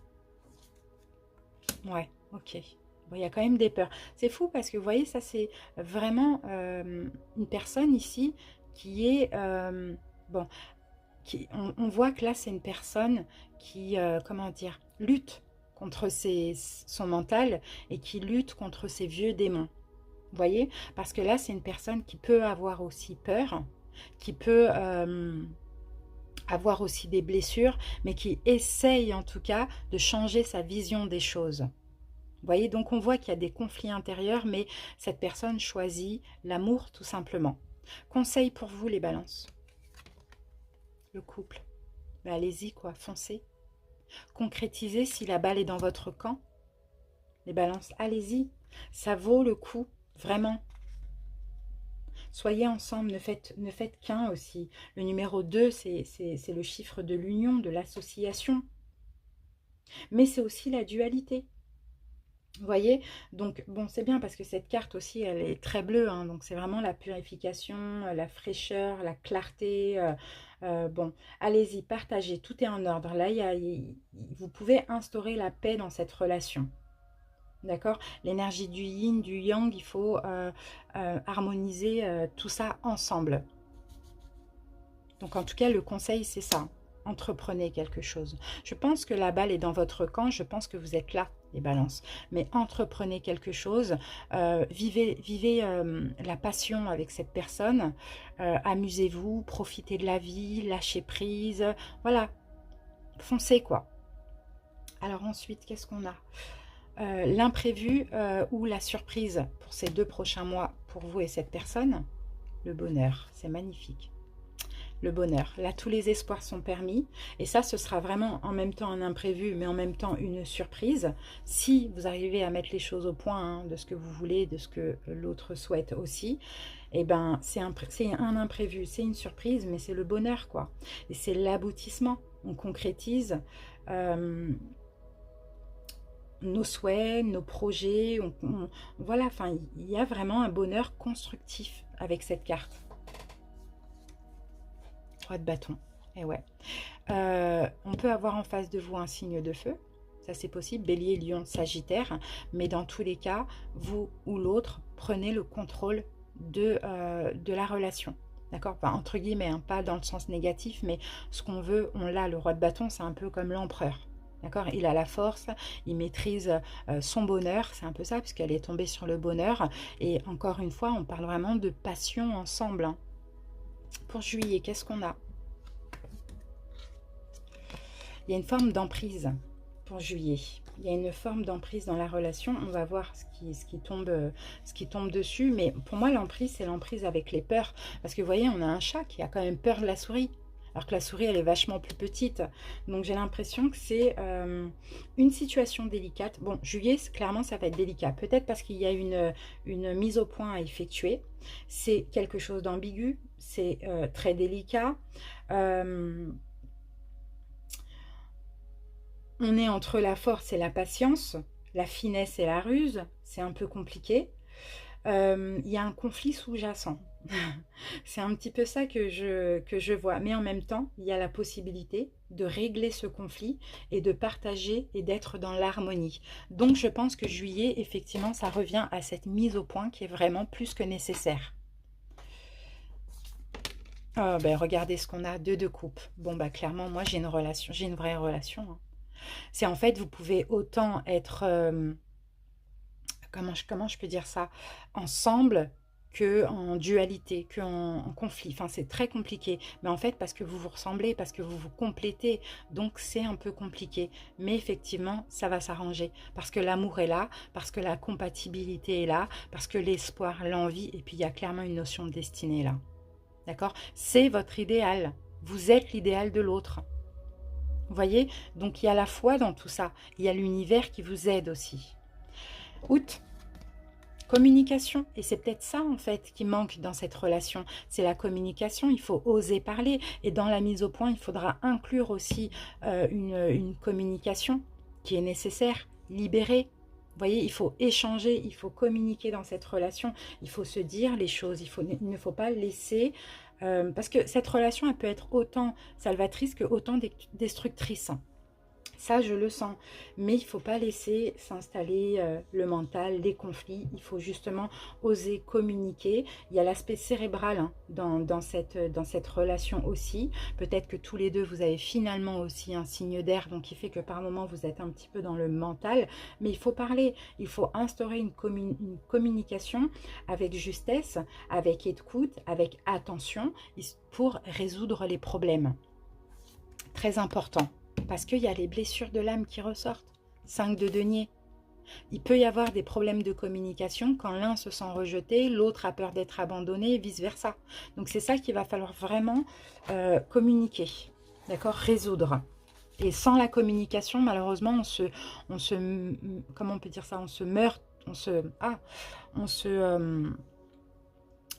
Ouais, ok. Bon, il y a quand même des peurs. C'est fou parce que vous voyez, ça c'est vraiment une personne ici qui est... bon, on voit que là c'est une personne qui, comment dire, lutte contre son mental et qui lutte contre ses vieux démons. Vous voyez? Parce que là c'est une personne qui peut avoir aussi peur, qui peut... avoir aussi des blessures, mais qui essaye en tout cas de changer sa vision des choses. Vous voyez, donc on voit qu'il y a des conflits intérieurs, mais cette personne choisit l'amour tout simplement. Conseil pour vous les balances. Le couple. Ben, allez-y quoi, foncez. Concrétisez si la balle est dans votre camp. Les balances, allez-y. Ça vaut le coup, vraiment. Soyez ensemble, ne faites qu'un aussi. Le numéro 2, c'est le chiffre de l'union, de l'association. Mais c'est aussi la dualité. Vous voyez, donc bon, c'est bien parce que cette carte aussi, elle est très bleue, hein, donc c'est vraiment la purification, la fraîcheur, la clarté. Bon, allez-y, partagez, tout est en ordre. Là, vous pouvez instaurer la paix dans cette relation. D'accord? L'énergie du yin, du yang, il faut harmoniser tout ça ensemble. Donc en tout cas, le conseil, c'est ça. Entreprenez quelque chose. Je pense que la balle est dans votre camp, je pense que vous êtes là, les balances. Mais entreprenez quelque chose, vivez la passion avec cette personne, amusez-vous, profitez de la vie, lâchez prise, voilà, foncez quoi. Alors ensuite, qu'est-ce qu'on a? L'imprévu ou la surprise pour ces 2 prochains mois pour vous et cette personne. Le bonheur, c'est magnifique. Le bonheur, là tous les espoirs sont permis et ça ce sera vraiment en même temps un imprévu mais en même temps une surprise si vous arrivez à mettre les choses au point hein, de ce que vous voulez, de ce que l'autre souhaite aussi. Et ben c'est un imprévu, c'est une surprise mais c'est le bonheur quoi et c'est l'aboutissement, on concrétise nos souhaits, nos projets, voilà, enfin il y a vraiment un bonheur constructif avec cette carte. 3 de bâton, et ouais. On peut avoir en face de vous un signe de feu, ça c'est possible, Bélier, Lion, Sagittaire, mais dans tous les cas, vous ou l'autre, prenez le contrôle de la relation. D'accord, enfin, entre guillemets, hein, pas dans le sens négatif, mais ce qu'on veut, on l'a. Le roi de bâton, c'est un peu comme l'empereur. D'accord, il a la force, il maîtrise son bonheur, c'est un peu ça, puisqu'elle est tombée sur le bonheur. Et encore une fois, on parle vraiment de passion ensemble. Hein. Pour juillet, qu'est-ce qu'on a? Il y a une forme d'emprise pour juillet. Il y a une forme d'emprise dans la relation. On va voir ce qui tombe dessus. Mais pour moi, l'emprise, c'est l'emprise avec les peurs. Parce que vous voyez, on a un chat qui a quand même peur de la souris. Alors que la souris, elle est vachement plus petite. Donc, j'ai l'impression que c'est une situation délicate. Bon, juillet, clairement, ça va être délicat. Peut-être parce qu'il y a une mise au point à effectuer. C'est quelque chose d'ambigu. C'est très délicat. On est entre la force et la patience. La finesse et la ruse. C'est un peu compliqué. Il y a un conflit sous-jacent. C'est un petit peu ça que je vois. Mais en même temps, il y a la possibilité de régler ce conflit et de partager et d'être dans l'harmonie. Donc, je pense que juillet, effectivement, ça revient à cette mise au point qui est vraiment plus que nécessaire. Oh, ben, regardez ce qu'on a, 2 de coupe. Bon, bah clairement, moi, j'ai une relation, j'ai une vraie relation. Hein. C'est en fait, vous pouvez autant être... comment je peux dire ça? Ensemble, que en dualité, que en conflit. Enfin, c'est très compliqué. Mais en fait, parce que vous vous ressemblez, parce que vous vous complétez, donc c'est un peu compliqué. Mais effectivement, ça va s'arranger. Parce que l'amour est là, parce que la compatibilité est là, parce que l'espoir, l'envie, et puis il y a clairement une notion de destinée là. D'accord? C'est votre idéal. Vous êtes l'idéal de l'autre. Vous voyez? Donc il y a la foi dans tout ça. Il y a l'univers qui vous aide aussi. Août. Communication, et c'est peut-être ça en fait qui manque dans cette relation, c'est la communication, il faut oser parler, et dans la mise au point, il faudra inclure aussi une communication qui est nécessaire, libérée. Vous voyez, il faut échanger, il faut communiquer dans cette relation, il faut se dire les choses, il ne faut pas laisser, parce que cette relation, elle peut être autant salvatrice que autant destructrice. Ça, je le sens. Mais il ne faut pas laisser s'installer le mental, les conflits. Il faut justement oser communiquer. Il y a l'aspect cérébral hein, dans cette relation aussi. Peut-être que tous les deux, vous avez finalement aussi un signe d'air, donc qui fait que par moment, vous êtes un petit peu dans le mental. Mais il faut parler. Il faut instaurer une communication avec justesse, avec écoute, avec attention, pour résoudre les problèmes. Très important. Parce qu'il y a les blessures de l'âme qui ressortent. 5 de denier. Il peut y avoir des problèmes de communication quand l'un se sent rejeté, l'autre a peur d'être abandonné et vice-versa. Donc c'est ça qu'il va falloir vraiment communiquer. D'accord? Résoudre. Et sans la communication, malheureusement, comment on peut dire ça? On se meurt,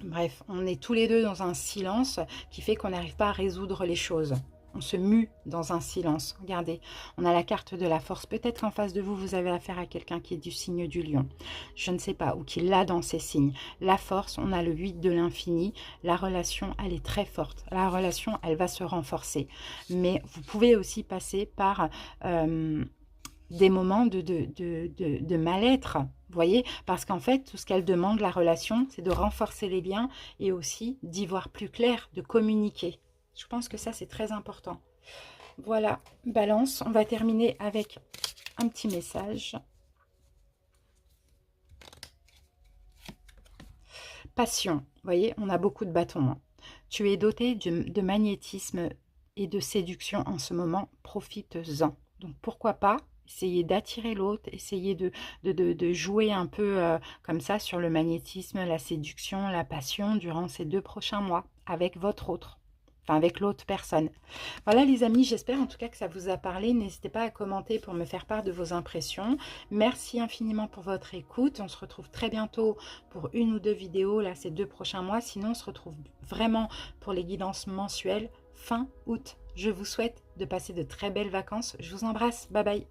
bref, on est tous les deux dans un silence qui fait qu'on n'arrive pas à résoudre les choses. On se mue dans un silence. Regardez, on a la carte de la force. Peut-être qu'en face de vous, vous avez affaire à quelqu'un qui est du signe du lion. Je ne sais pas, ou qui l'a dans ses signes. La force, on a le 8 de l'infini. La relation, elle est très forte. La relation, elle va se renforcer. Mais vous pouvez aussi passer par des moments de mal-être. Vous voyez, parce qu'en fait, tout ce qu'elle demande, la relation, c'est de renforcer les liens et aussi d'y voir plus clair, de communiquer. Je pense que ça, c'est très important. Voilà, Balance. On va terminer avec un petit message. Passion. Vous voyez, on a beaucoup de bâtons. Hein. Tu es doté de magnétisme et de séduction en ce moment. Profite-en. Donc, pourquoi pas essayer d'attirer l'autre, essayer de jouer un peu comme ça sur le magnétisme, la séduction, la passion durant ces 2 prochains mois avec votre autre. Enfin, avec l'autre personne. Voilà les amis, j'espère en tout cas que ça vous a parlé. N'hésitez pas à commenter pour me faire part de vos impressions. Merci infiniment pour votre écoute. On se retrouve très bientôt pour 1 ou 2 vidéos, là, ces 2 prochains mois. Sinon, on se retrouve vraiment pour les guidances mensuelles fin août. Je vous souhaite de passer de très belles vacances. Je vous embrasse. Bye bye.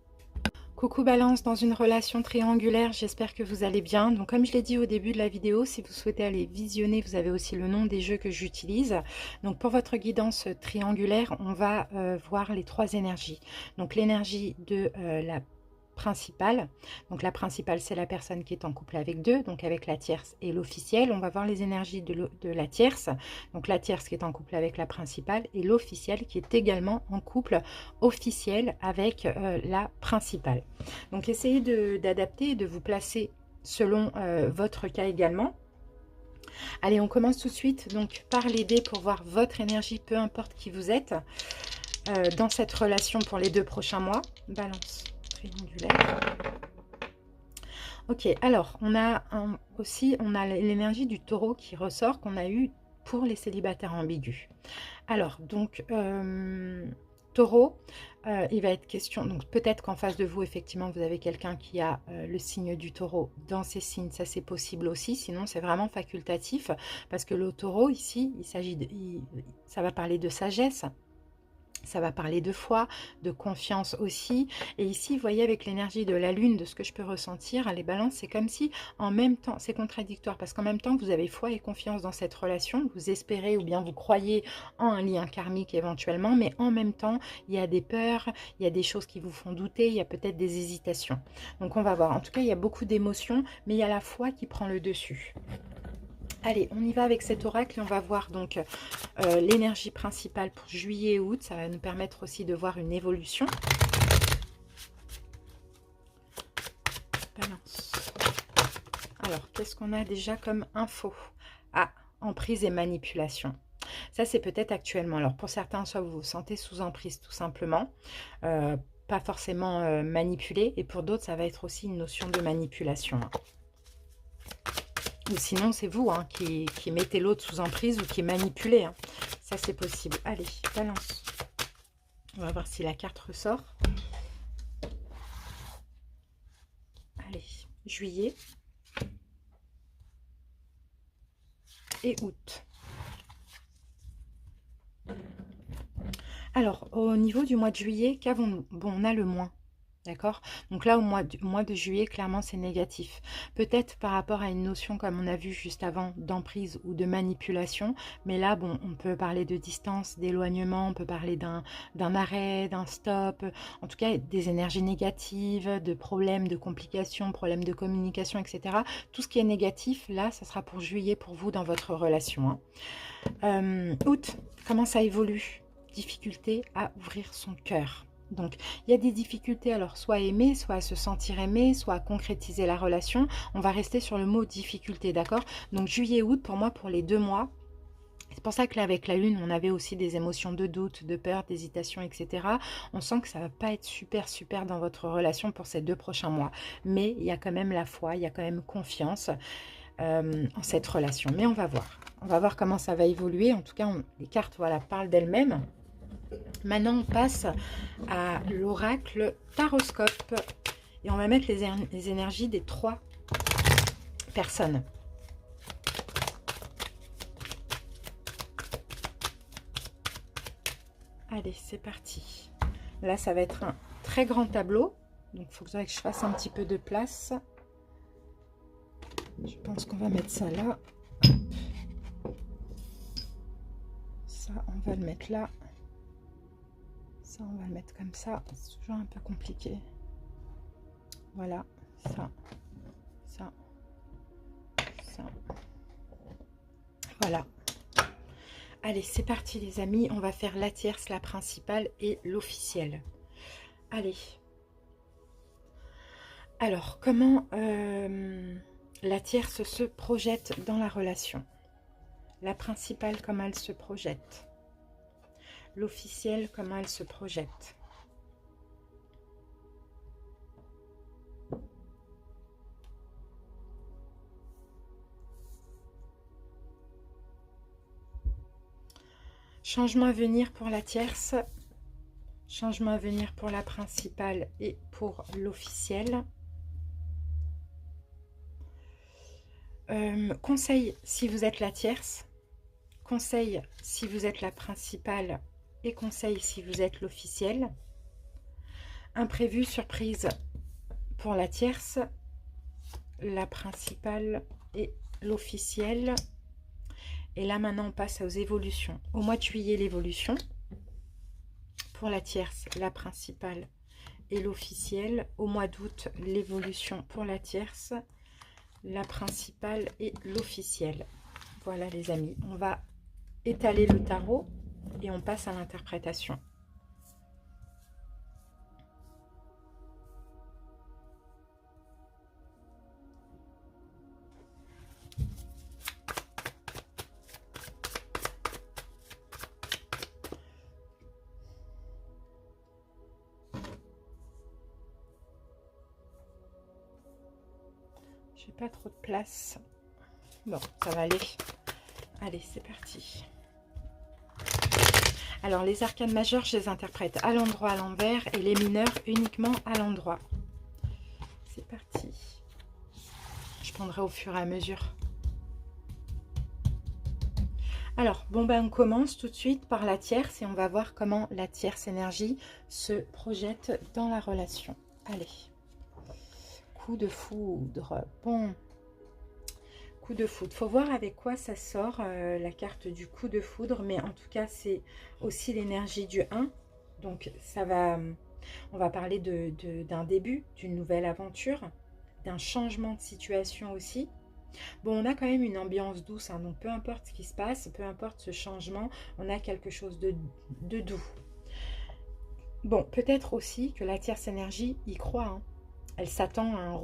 Coucou Balance, dans une relation triangulaire, j'espère que vous allez bien. Donc comme je l'ai dit au début de la vidéo, si vous souhaitez aller visionner, vous avez aussi le nom des jeux que j'utilise. Donc pour votre guidance triangulaire, on va voir les 3 énergies. Donc l'énergie de la principale. Donc la principale, c'est la personne qui est en couple avec 2, donc avec la tierce et l'officielle. On va voir les énergies de la tierce. Donc la tierce qui est en couple avec la principale et l'officielle qui est également en couple officiel avec la principale. Donc essayez d'adapter et de vous placer selon votre cas également. Allez, on commence tout de suite donc par les dés pour voir votre énergie, peu importe qui vous êtes, dans cette relation pour les 2 prochains mois. Balance. Triangulaire. Ok, alors on a l'énergie du taureau qui ressort qu'on a eu pour les célibataires ambigus. Alors donc taureau, il va être question, donc peut-être qu'en face de vous effectivement vous avez quelqu'un qui a le signe du taureau dans ses signes, ça c'est possible aussi, sinon c'est vraiment facultatif parce que le taureau ici, ça va parler de sagesse. Ça va parler de foi, de confiance aussi. Et ici, vous voyez, avec l'énergie de la lune, de ce que je peux ressentir, les balances, c'est comme si, en même temps, c'est contradictoire, parce qu'en même temps, vous avez foi et confiance dans cette relation, vous espérez ou bien vous croyez en un lien karmique éventuellement, mais en même temps, il y a des peurs, il y a des choses qui vous font douter, il y a peut-être des hésitations. Donc, on va voir. En tout cas, il y a beaucoup d'émotions, mais il y a la foi qui prend le dessus. Allez, on y va avec cet oracle et on va voir donc l'énergie principale pour juillet et août. Ça va nous permettre aussi de voir une évolution. Balance. Alors, qu'est-ce qu'on a déjà comme info? Ah, emprise et manipulation. Ça, c'est peut-être actuellement. Alors, pour certains, soit vous vous sentez sous emprise tout simplement, pas forcément manipulé. Et pour d'autres, ça va être aussi une notion de manipulation. Hein. Ou sinon, c'est vous hein, qui mettez l'autre sous emprise ou qui manipulez. Hein. Ça, c'est possible. Allez, balance. On va voir si la carte ressort. Allez, juillet et août. Alors, au niveau du mois de juillet, qu'avons-nous? Bon, on a le moins. D'accord? Donc là, au mois de juillet, clairement, c'est négatif. Peut-être par rapport à une notion, comme on a vu juste avant, d'emprise ou de manipulation. Mais là, bon, on peut parler de distance, d'éloignement, on peut parler d'un arrêt, d'un stop. En tout cas, des énergies négatives, de problèmes, de complications, problèmes de communication, etc. Tout ce qui est négatif, là, ça sera pour juillet pour vous dans votre relation. Hein. Août, comment ça évolue? Difficulté à ouvrir son cœur. Donc, il y a des difficultés, alors soit à aimer, soit à se sentir aimé, soit à concrétiser la relation. On va rester sur le mot difficulté, d'accord? Donc, juillet-août, pour moi, pour les 2 mois, c'est pour ça que là, avec la lune, on avait aussi des émotions de doute, de peur, d'hésitation, etc. On sent que ça ne va pas être super, super dans votre relation pour ces 2 prochains mois. Mais il y a quand même la foi, il y a quand même confiance en cette relation. Mais on va voir. On va voir comment ça va évoluer. En tout cas, les cartes voilà, parlent d'elles-mêmes. Maintenant, on passe à l'oracle Taroscope. Et on va mettre les énergies des 3 personnes. Allez, c'est parti. Là, ça va être un très grand tableau. Donc, il faudrait que je fasse un petit peu de place. Je pense qu'on va mettre ça là. Ça, on va le mettre là. Ça, on va le mettre comme ça. C'est toujours un peu compliqué. Voilà. Ça. Ça. Ça. Voilà. Allez, c'est parti les amis. On va faire la tierce, la principale et l'officielle. Allez. Alors, comment la tierce se projette dans la relation? La principale, comment elle se projette? L'officielle, comment elle se projette? Changement à venir pour la tierce, changement à venir pour la principale et pour l'officielle. Conseil si vous êtes la tierce, conseil si vous êtes la principale et conseil si vous êtes l'officielle. Imprévu, surprise pour la tierce, la principale et l'officielle. Et là maintenant on passe aux évolutions. Au mois de juillet, l'évolution pour la tierce, la principale et l'officielle. Au mois d'août, l'évolution pour la tierce, la principale et l'officielle. Voilà les amis, on va étaler le tarot et on passe à l'interprétation. J'ai pas trop de place. Bon, ça va aller. Allez, c'est parti. Alors, les arcanes majeures, je les interprète à l'endroit, à l'envers, et les mineurs uniquement à l'endroit. C'est parti. Je prendrai au fur et à mesure. Alors, bon ben on commence tout de suite par la tierce et on va voir comment la tierce énergie se projette dans la relation. Allez. Coup de foudre. Bon. Coup de foudre. Faut voir avec quoi ça sort, la carte du coup de foudre. Mais en tout cas, c'est aussi l'énergie du 1. Donc, ça va... On va parler d'un début, d'une nouvelle aventure, d'un changement de situation aussi. Bon, on a quand même une ambiance douce, hein, donc peu importe ce qui se passe, peu importe ce changement, on a quelque chose de doux. Bon, peut-être aussi que la tierce énergie y croit, hein. elle s'attend à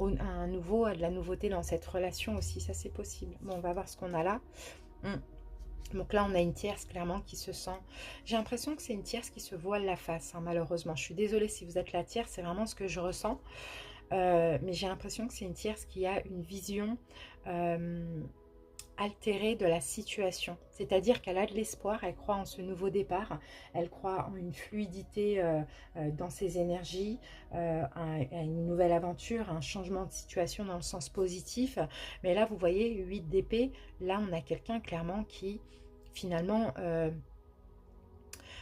de la nouveauté dans cette relation aussi, ça c'est possible. Bon, on va voir ce qu'on a là. Donc là, on a une tierce clairement qui se sent... J'ai l'impression que c'est une tierce qui se voile la face, hein, malheureusement. Je suis désolée si vous êtes la tierce, c'est vraiment ce que je ressens. Mais j'ai l'impression que c'est une tierce qui a une vision altérée de la situation. C'est-à-dire qu'elle a de l'espoir, elle croit en ce nouveau départ, elle croit en une fluidité dans ses énergies, à une nouvelle aventure, un changement de situation dans le sens positif. Mais là, vous voyez, 8 d'épée, là, on a quelqu'un clairement qui, finalement,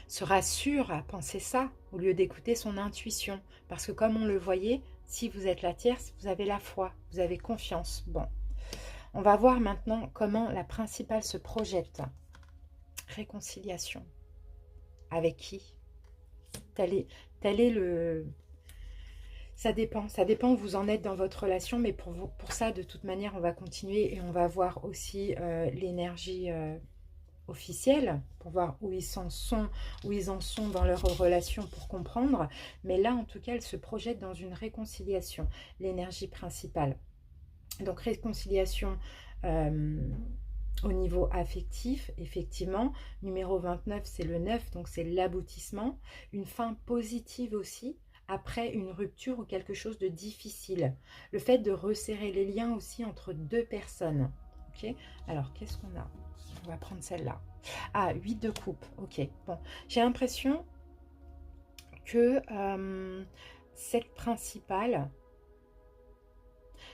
se rassure à penser ça, au lieu d'écouter son intuition. Parce que comme on le voyait, si vous êtes la tierce, vous avez la foi, vous avez confiance. Bon, on va voir maintenant comment la principale se projette. Réconciliation. Avec qui? Tel est le... Ça dépend où vous en êtes dans votre relation, mais pour ça, de toute manière, on va continuer et on va voir aussi l'énergie officielle, pour voir où ils en sont dans leur relation pour comprendre. Mais là, en tout cas, elle se projette dans une réconciliation, l'énergie principale. Donc, réconciliation au niveau affectif, effectivement. Numéro 29, c'est le 9, donc c'est l'aboutissement. Une fin positive aussi, après une rupture ou quelque chose de difficile. Le fait de resserrer les liens aussi entre deux personnes. Ok. Alors, qu'est-ce qu'on a? On va prendre celle-là. Ah, 8 de coupe. Ok, bon. J'ai l'impression que cette principale...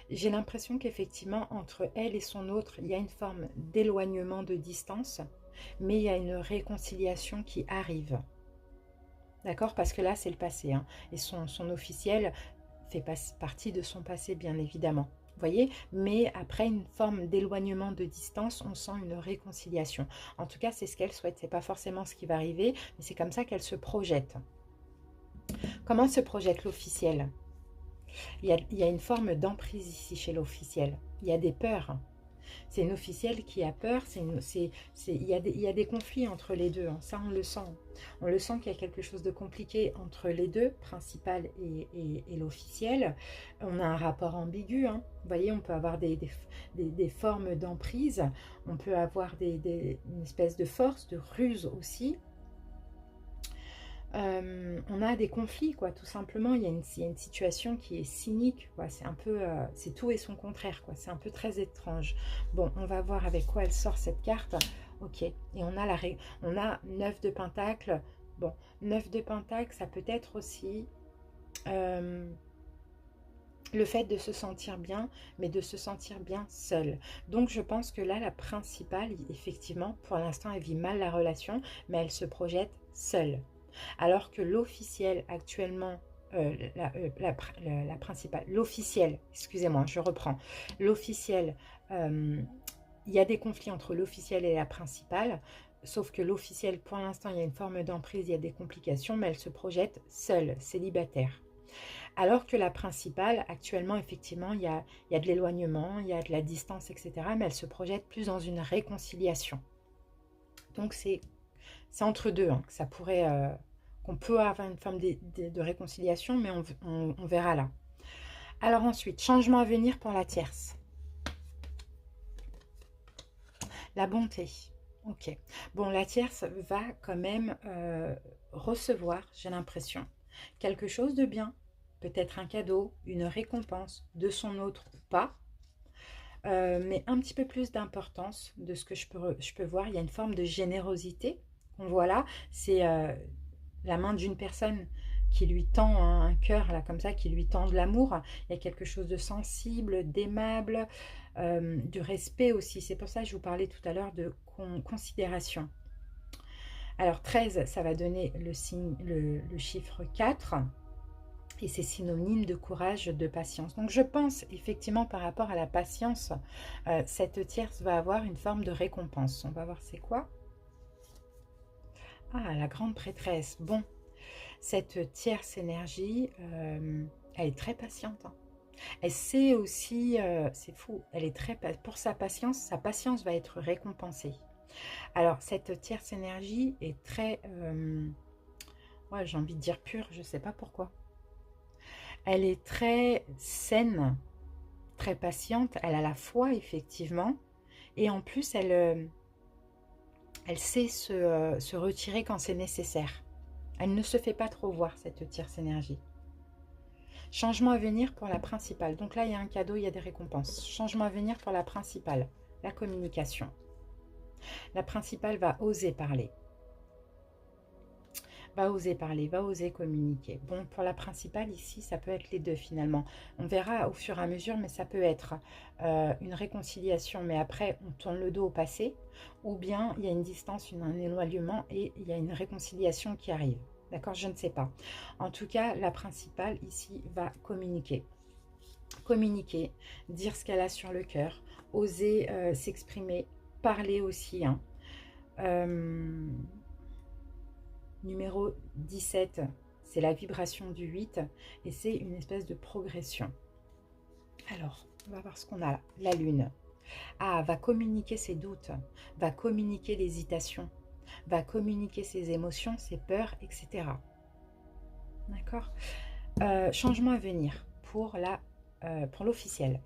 J'ai l'impression qu'effectivement, entre elle et son autre, il y a une forme d'éloignement, de distance, mais il y a une réconciliation qui arrive. D'accord? Parce que là, c'est le passé, hein, et son officiel fait partie de son passé, bien évidemment. Vous voyez? Mais après une forme d'éloignement, de distance, on sent une réconciliation. En tout cas, c'est ce qu'elle souhaite. Ce n'est pas forcément ce qui va arriver, mais c'est comme ça qu'elle se projette. Comment se projette l'officiel? Il y a une forme d'emprise ici chez l'officiel. Il y a des peurs. C'est une officielle qui a peur. Il y a des conflits entre les deux. Hein. Ça, on le sent. On le sent qu'il y a quelque chose de compliqué entre les deux, principal et l'officiel. On a un rapport ambigu. Hein. Vous voyez, on peut avoir des formes d'emprise. On peut avoir une espèce de force, de ruse aussi. On a des conflits, quoi, tout simplement. Il y a une situation qui est cynique, quoi. C'est un peu, c'est tout et son contraire, quoi. C'est un peu très étrange. Bon, on va voir avec quoi elle sort cette carte. Ok, et on a 9 de Pentacle. Bon, 9 de Pentacle, ça peut être aussi le fait de se sentir bien, mais de se sentir bien seul. Donc, je pense que là, la principale, effectivement, pour l'instant, elle vit mal la relation, mais elle se projette seule. Alors que l'officiel actuellement, la principale, l'officiel, excusez-moi, je reprends, l'officiel, il y a des conflits entre l'officiel et la principale, sauf que l'officiel, pour l'instant, il y a une forme d'emprise, il y a des complications, mais elle se projette seule, célibataire. Alors que la principale, actuellement, effectivement, il y a de l'éloignement, il y a de la distance, etc., mais elle se projette plus dans une réconciliation. Donc, c'est entre deux, hein, que ça pourrait, qu'on peut avoir une forme de réconciliation, mais on verra là. Alors ensuite, changement à venir pour la tierce. La bonté. Ok. Bon, la tierce va quand même recevoir, j'ai l'impression, quelque chose de bien. Peut-être un cadeau, une récompense de son autre ou pas. Mais un petit peu plus d'importance de ce que je peux voir. Il y a une forme de générosité qu'on voit là. C'est la main d'une personne qui lui tend un cœur, là, comme ça, qui lui tend de l'amour. Il y a quelque chose de sensible, d'aimable, du respect aussi. C'est pour ça que je vous parlais tout à l'heure de considération. Alors 13, ça va donner le chiffre 4. Et c'est synonyme de courage, de patience. Donc je pense effectivement par rapport à la patience, cette tierce va avoir une forme de récompense. On va voir c'est quoi. Ah, la grande prêtresse. Bon, cette tierce énergie, elle est très patiente. Hein. Elle sait aussi, c'est fou, elle est très... Pour sa patience va être récompensée. Alors cette tierce énergie est très... ouais, j'ai envie de dire pure, je ne sais pas pourquoi. Elle est très saine, très patiente, elle a la foi effectivement, et en plus elle sait se retirer quand c'est nécessaire. Elle ne se fait pas trop voir, cette tierce énergie. Changement à venir pour la principale. Donc là, il y a un cadeau, il y a des récompenses. Changement à venir pour la principale, la communication. La principale va oser parler. Va oser parler, va oser communiquer. Bon, pour la principale, ici, ça peut être les deux finalement. On verra au fur et à mesure, mais ça peut être une réconciliation, mais après, on tourne le dos au passé, ou bien il y a une distance, un éloignement, et il y a une réconciliation qui arrive. D'accord? Je ne sais pas. En tout cas, la principale, ici, va communiquer. Communiquer, dire ce qu'elle a sur le cœur, oser s'exprimer, parler aussi, hein. Numéro 17, c'est la vibration du 8 et c'est une espèce de progression. Alors, on va voir ce qu'on a là. La lune. Ah, va communiquer ses doutes, va communiquer l'hésitation, va communiquer ses émotions, ses peurs, etc. D'accord. Changement à venir pour l'officiel.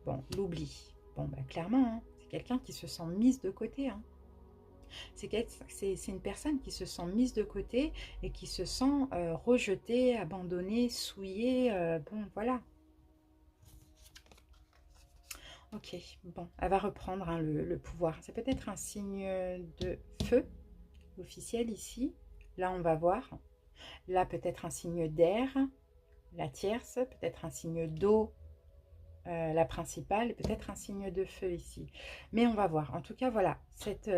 Bon, l'oubli. Bon, bah, clairement, hein, c'est quelqu'un qui se sent mise de côté, hein. C'est une personne qui se sent mise de côté et qui se sent rejetée, abandonnée, souillée. Bon, voilà. Ok, bon, elle va reprendre hein, le pouvoir. C'est peut-être un signe de feu officiel ici. Là, on va voir. Là, peut-être un signe d'air, la tierce. Peut-être un signe d'eau, la principale. Peut-être un signe de feu ici. Mais on va voir. En tout cas, voilà, cette...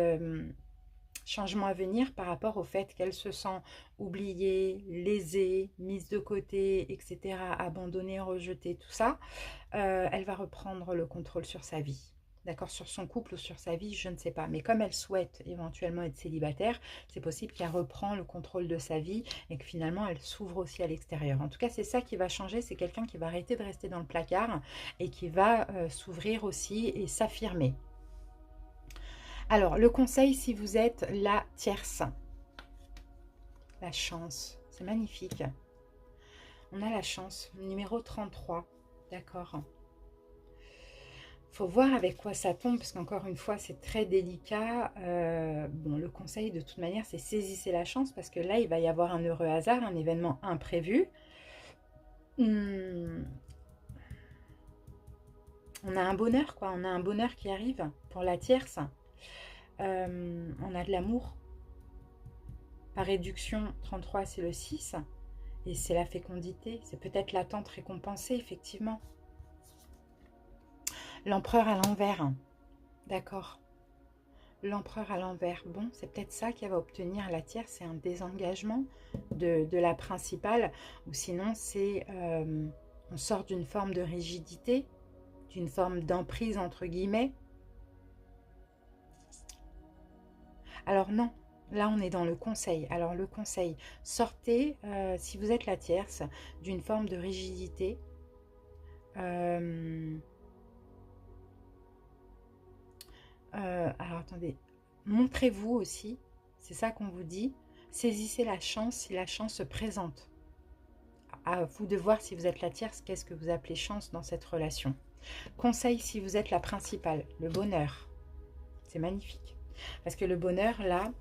changement à venir par rapport au fait qu'elle se sent oubliée, lésée, mise de côté, etc., abandonnée, rejetée, tout ça, elle va reprendre le contrôle sur sa vie. D'accord, sur son couple ou sur sa vie, je ne sais pas. Mais comme elle souhaite éventuellement être célibataire, c'est possible qu'elle reprend le contrôle de sa vie et que finalement elle s'ouvre aussi à l'extérieur. En tout cas, c'est ça qui va changer. C'est quelqu'un qui va arrêter de rester dans le placard et qui va s'ouvrir aussi et s'affirmer. Alors, le conseil, si vous êtes la tierce, la chance, c'est magnifique. On a la chance, numéro 33, d'accord. Faut voir avec quoi ça tombe, parce qu'encore une fois, c'est très délicat. Bon, le conseil, de toute manière, c'est saisissez la chance, parce que là, il va y avoir un heureux hasard, un événement imprévu. On a un bonheur, quoi. On a un bonheur qui arrive pour la tierce. On a de l'amour. Par réduction, 33, c'est le 6. Et c'est la fécondité. C'est peut-être l'attente récompensée, effectivement. L'empereur à l'envers. D'accord. L'empereur à l'envers. Bon, c'est peut-être ça qu'elle va obtenir la tierce. C'est un désengagement de la principale. Ou sinon, c'est... on sort d'une forme de rigidité, d'une forme d'emprise, entre guillemets. Alors non. Là, on est dans le conseil. Alors, le conseil, sortez, si vous êtes la tierce, d'une forme de rigidité. Alors, attendez. Montrez-vous aussi. C'est ça qu'on vous dit. Saisissez la chance si la chance se présente. À vous de voir si vous êtes la tierce, qu'est-ce que vous appelez chance dans cette relation. Conseil si vous êtes la principale, le bonheur. C'est magnifique. Parce que le bonheur, là...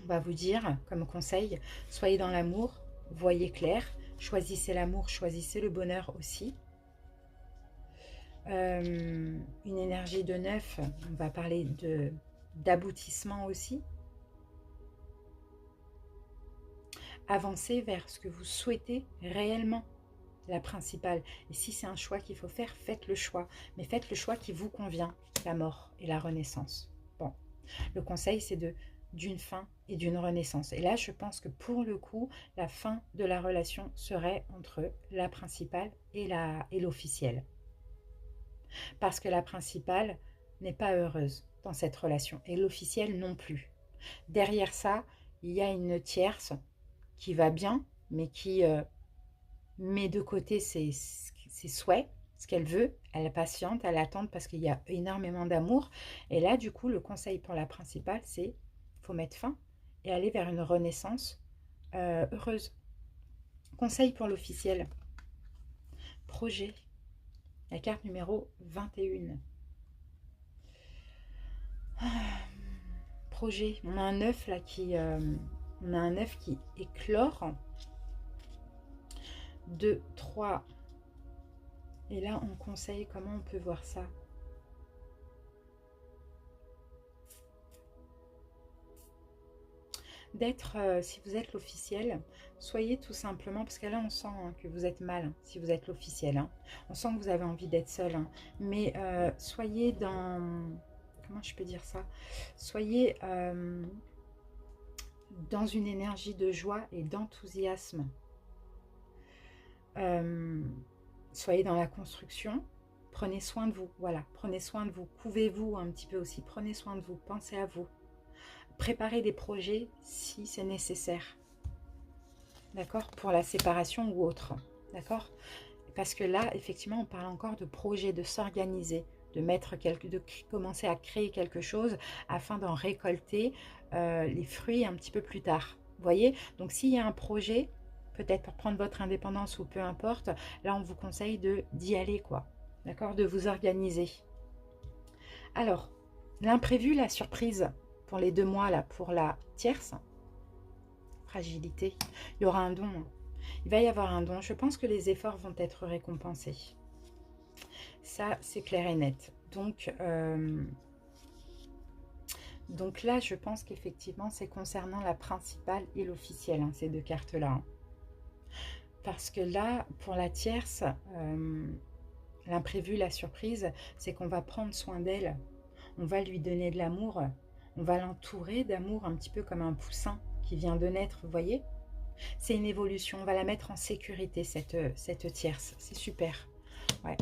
On va vous dire, comme conseil, soyez dans l'amour, voyez clair, choisissez l'amour, choisissez le bonheur aussi. Une énergie de 9, on va parler d'aboutissement aussi. Avancez vers ce que vous souhaitez réellement, la principale. Et si c'est un choix qu'il faut faire, faites le choix. Mais faites le choix qui vous convient, la mort et la renaissance. Bon, le conseil, c'est d'une fin et d'une renaissance. Et là, je pense que pour le coup, la fin de la relation serait entre la principale et l'officiel. Parce que la principale n'est pas heureuse dans cette relation et l'officiel non plus. Derrière ça, il y a une tierce qui va bien, mais qui met de côté ses souhaits, ce qu'elle veut, elle patiente, elle attend parce qu'il y a énormément d'amour. Et là, du coup, le conseil pour la principale, c'est faut mettre fin et aller vers une renaissance heureuse. Conseil pour l'officiel. Projet. La carte numéro 21. Projet. On a un œuf là qui... on a un œuf qui éclore. 2, 3. Et là, on conseille, comment on peut voir ça? D'être, si vous êtes l'officiel, soyez tout simplement, parce que là on sent que vous êtes mal, si vous êtes l'officiel, on sent que vous avez envie d'être seul, mais soyez dans, comment je peux dire ça, soyez dans une énergie de joie et d'enthousiasme, soyez dans la construction, prenez soin de vous, voilà, prenez soin de vous, couvez-vous un petit peu aussi, prenez soin de vous, pensez à vous. Préparer des projets si c'est nécessaire, d'accord, pour la séparation ou autre, d'accord, parce que là, effectivement, on parle encore de projet, de s'organiser, de mettre de commencer à créer quelque chose afin d'en récolter les fruits un petit peu plus tard. Vous voyez, donc s'il y a un projet, peut-être pour prendre votre indépendance ou peu importe, là, on vous conseille d'y aller, quoi, d'accord, de vous organiser. Alors, l'imprévu, la surprise, pour les 2 mois là, pour la tierce, fragilité, il y aura un don, il va y avoir un don, je pense que les efforts vont être récompensés, ça c'est clair et net, donc là je pense qu'effectivement c'est concernant la principale et l'officielle, ces 2 cartes là, parce que là pour la tierce, l'imprévu, la surprise, c'est qu'on va prendre soin d'elle, on va lui donner de l'amour, on va l'entourer d'amour, un petit peu comme un poussin qui vient de naître, vous voyez. C'est une évolution, on va la mettre en sécurité, cette tierce. C'est super. Ouais.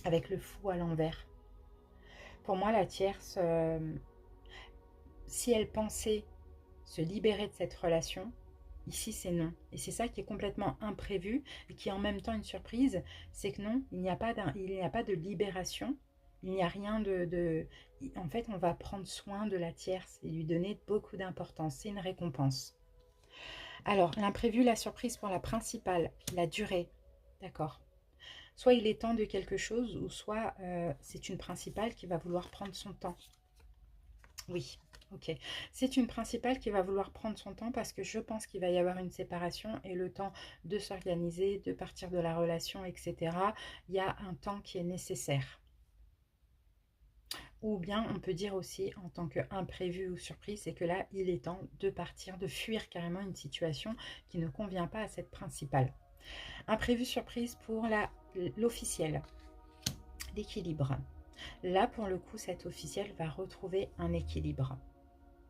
Avec le fou à l'envers. Pour moi, la tierce, si elle pensait se libérer de cette relation, ici c'est non. Et c'est ça qui est complètement imprévu et qui est en même temps une surprise, c'est que non, il n'y a pas de libération. Il n'y a rien En fait, on va prendre soin de la tierce et lui donner beaucoup d'importance. C'est une récompense. Alors, l'imprévu, la surprise pour la principale, la durée. D'accord. Soit il est temps de quelque chose, ou soit c'est une principale qui va vouloir prendre son temps. Oui, ok. C'est une principale qui va vouloir prendre son temps parce que je pense qu'il va y avoir une séparation et le temps de s'organiser, de partir de la relation, etc. Il y a un temps qui est nécessaire. Ou bien on peut dire aussi en tant qu'imprévu ou surprise, c'est que là il est temps de partir, de fuir carrément une situation qui ne convient pas à cette principale. Imprévu surprise pour l'officiel, l'équilibre. Là pour le coup cette officielle va retrouver un équilibre.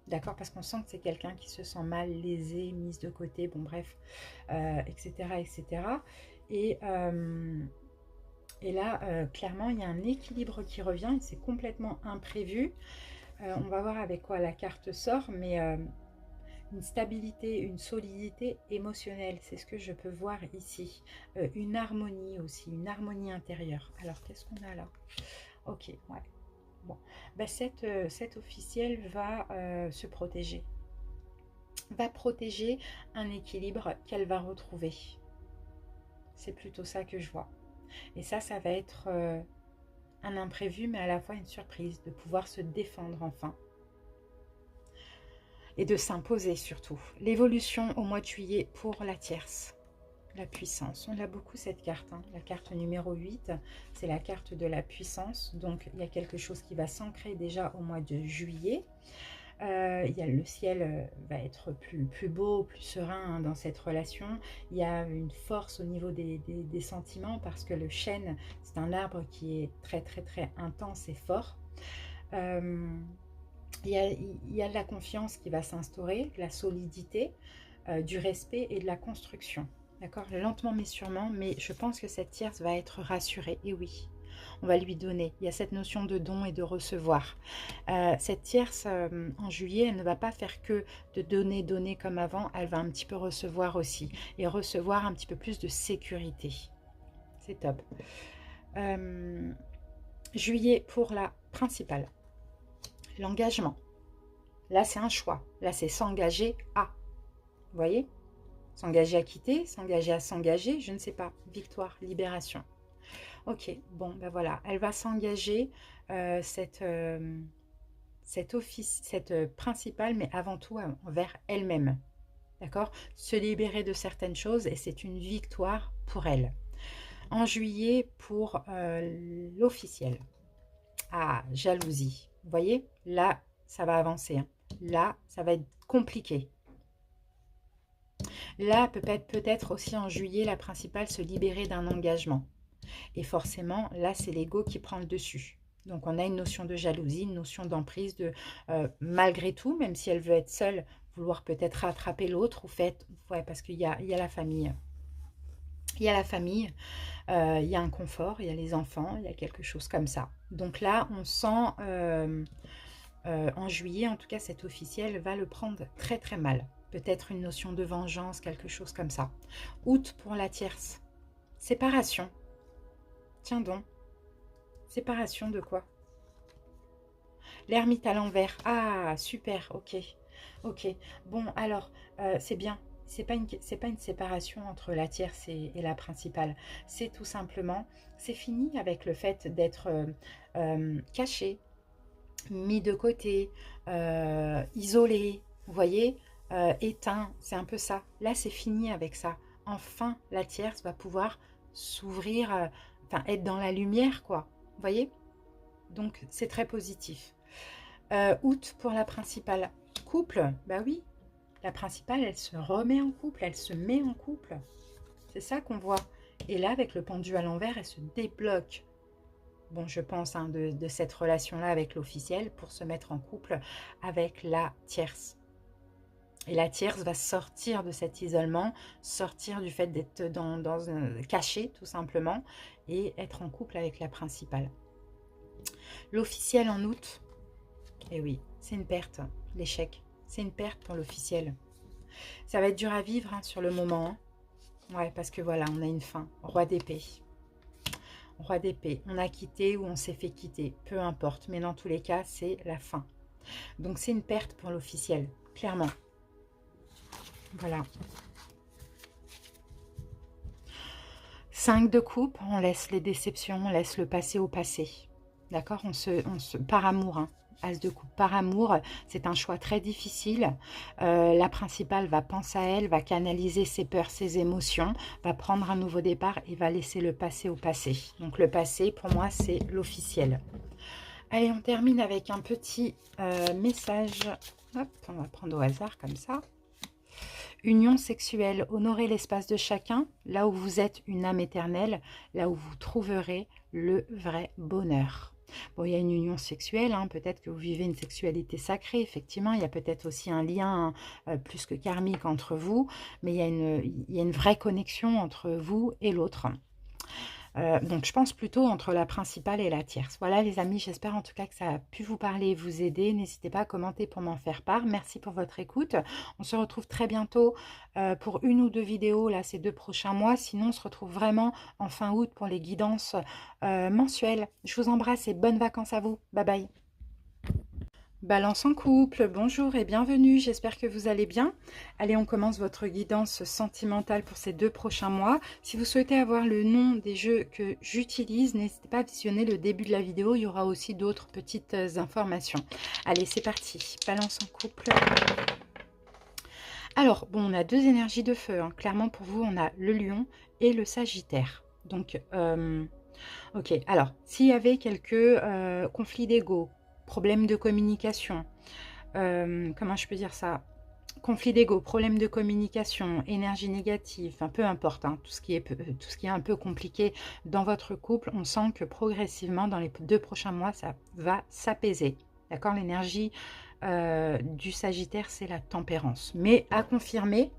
D'accord, parce qu'on sent que c'est quelqu'un qui se sent mal, lésé, mise de côté, bon bref, etc. etc. Et là, clairement, il y a un équilibre qui revient et c'est complètement imprévu. On va voir avec quoi la carte sort, mais une stabilité, une solidité émotionnelle, c'est ce que je peux voir ici. Une harmonie aussi, une harmonie intérieure. Alors, qu'est-ce qu'on a là? Ok, ouais. Bon, ben, cette officielle va se protéger. Va protéger un équilibre qu'elle va retrouver. C'est plutôt ça que je vois. Et ça va être un imprévu, mais à la fois une surprise, de pouvoir se défendre enfin. Et de s'imposer surtout. L'évolution au mois de juillet pour la tierce. La puissance. On a beaucoup cette carte. La carte numéro 8, c'est la carte de la puissance. Donc, il y a quelque chose qui va s'ancrer déjà au mois de juillet. Le ciel va être plus beau, plus serein dans cette relation. Il y a une force au niveau des sentiments parce que le chêne, c'est un arbre qui est très très très intense et fort. Il y a de la confiance qui va s'instaurer, de la solidité, du respect et de la construction. D'accord, lentement mais sûrement, mais je pense que cette tierce va être rassurée. Et oui, on va lui donner. Il y a cette notion de don et de recevoir. Cette tierce, en juillet, elle ne va pas faire que de donner comme avant. Elle va un petit peu recevoir aussi. Et recevoir un petit peu plus de sécurité. C'est top. Juillet pour la principale. L'engagement. Là, c'est un choix. Là, c'est s'engager à. Vous voyez ? S'engager à quitter, s'engager à s'engager, je ne sais pas. Victoire, libération. Ok, bon, ben voilà. Elle va s'engager, cette principale, mais avant tout envers elle-même. D'accord? Se libérer de certaines choses et c'est une victoire pour elle. En juillet, pour l'officiel. Ah, jalousie. Vous voyez? Là, ça va avancer. Hein. Là, ça va être compliqué. Là, peut-être aussi en juillet, la principale se libérer d'un engagement. Et forcément, là, c'est l'ego qui prend le dessus. Donc, on a une notion de jalousie, une notion d'emprise, de malgré tout, même si elle veut être seule, vouloir peut-être rattraper l'autre, ou fait, ouais, parce qu'il y a la famille. Il y a la famille, il y a un confort, il y a les enfants, il y a quelque chose comme ça. Donc là, on sent, en juillet, en tout cas, cet officiel va le prendre très très mal. Peut-être une notion de vengeance, quelque chose comme ça. Août pour la tierce. Séparation. Tiens donc. Séparation de quoi? L'ermite à l'envers. Ah, super, ok. Ok. Bon, alors, c'est bien. C'est pas une séparation entre la tierce et la principale. C'est tout simplement, c'est fini avec le fait d'être caché, mis de côté, isolé, vous voyez, éteint. C'est un peu ça. Là, c'est fini avec ça. Enfin, la tierce va pouvoir s'ouvrir, enfin, être dans la lumière, quoi. Vous voyez? Donc, c'est très positif. Août pour la principale. Couple, bah oui, la principale, elle se remet en couple, elle se met en couple. C'est ça qu'on voit. Et là, avec le pendu à l'envers, elle se débloque. Bon, je pense hein, de cette relation-là avec l'officiel pour se mettre en couple avec la tierce. Et la tierce va sortir de cet isolement, sortir du fait d'être dans un caché, tout simplement, et être en couple avec la principale. L'officiel en août, eh oui, c'est une perte, l'échec. C'est une perte pour l'officiel. Ça va être dur à vivre hein, sur le moment. Hein. Ouais, parce que voilà, on a une fin. Roi d'épée. Roi d'épée. On a quitté ou on s'est fait quitter. Peu importe. Mais dans tous les cas, c'est la fin. Donc, c'est une perte pour l'officiel. Clairement. Voilà. 5 de coupe. On laisse les déceptions. On laisse le passé au passé. D'accord, par amour, hein. As de coupe, par amour, c'est un choix très difficile. La principale va penser à elle, va canaliser ses peurs, ses émotions, va prendre un nouveau départ et va laisser le passé au passé. Donc le passé, pour moi, c'est l'officiel. Allez, on termine avec un petit message. Hop, on va prendre au hasard comme ça. Union sexuelle, honorez l'espace de chacun, là où vous êtes une âme éternelle, là où vous trouverez le vrai bonheur. Bon, il y a une union sexuelle, hein, peut-être que vous vivez une sexualité sacrée, effectivement, il y a peut-être aussi un lien plus que karmique entre vous, mais il y a une vraie connexion entre vous et l'autre. Donc, je pense plutôt entre la principale et la tierce. Voilà, les amis, j'espère en tout cas que ça a pu vous parler et vous aider. N'hésitez pas à commenter pour m'en faire part. Merci pour votre écoute. On se retrouve très bientôt pour une ou deux vidéos, là, ces 2 prochains mois. Sinon, on se retrouve vraiment en fin août pour les guidances mensuelles. Je vous embrasse et bonnes vacances à vous. Bye bye. Balance en couple, bonjour et bienvenue, j'espère que vous allez bien. Allez, on commence votre guidance sentimentale pour ces 2 prochains mois. Si vous souhaitez avoir le nom des jeux que j'utilise, n'hésitez pas à visionner le début de la vidéo, il y aura aussi d'autres petites informations. Allez, c'est parti, balance en couple. Alors, bon, on a 2 énergies de feu, hein. Clairement pour vous, on a le lion et le sagittaire. Donc, ok, alors, s'il y avait quelques conflits d'ego, problème de communication, comment je peux dire ça? Conflit d'ego, problème de communication, énergie négative, enfin, peu importe, hein, tout ce qui est un peu compliqué dans votre couple, on sent que progressivement, dans les 2 prochains mois, ça va s'apaiser. D'accord? L'énergie du Sagittaire, c'est la tempérance. Mais à confirmer,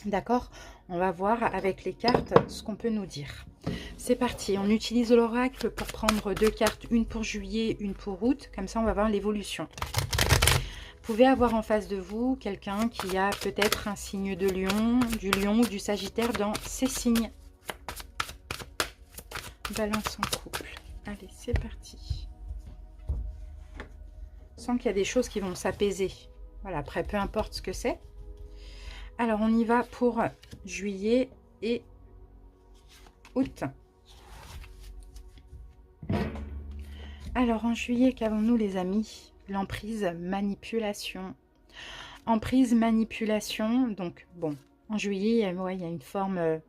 d'accord? On va voir avec les cartes ce qu'on peut nous dire. C'est parti, on utilise l'oracle pour prendre 2 cartes, une pour juillet, une pour août. Comme ça, on va voir l'évolution. Vous pouvez avoir en face de vous quelqu'un qui a peut-être un signe de lion, du lion ou du sagittaire dans ces signes. Balance en couple. Allez, c'est parti. Je sens qu'il y a des choses qui vont s'apaiser. Voilà, après, peu importe ce que c'est. Alors, on y va pour juillet et août. Alors, en juillet, qu'avons-nous les amis? L'emprise, manipulation. Emprise, manipulation. Donc, bon, en juillet, ouais, il y a une forme...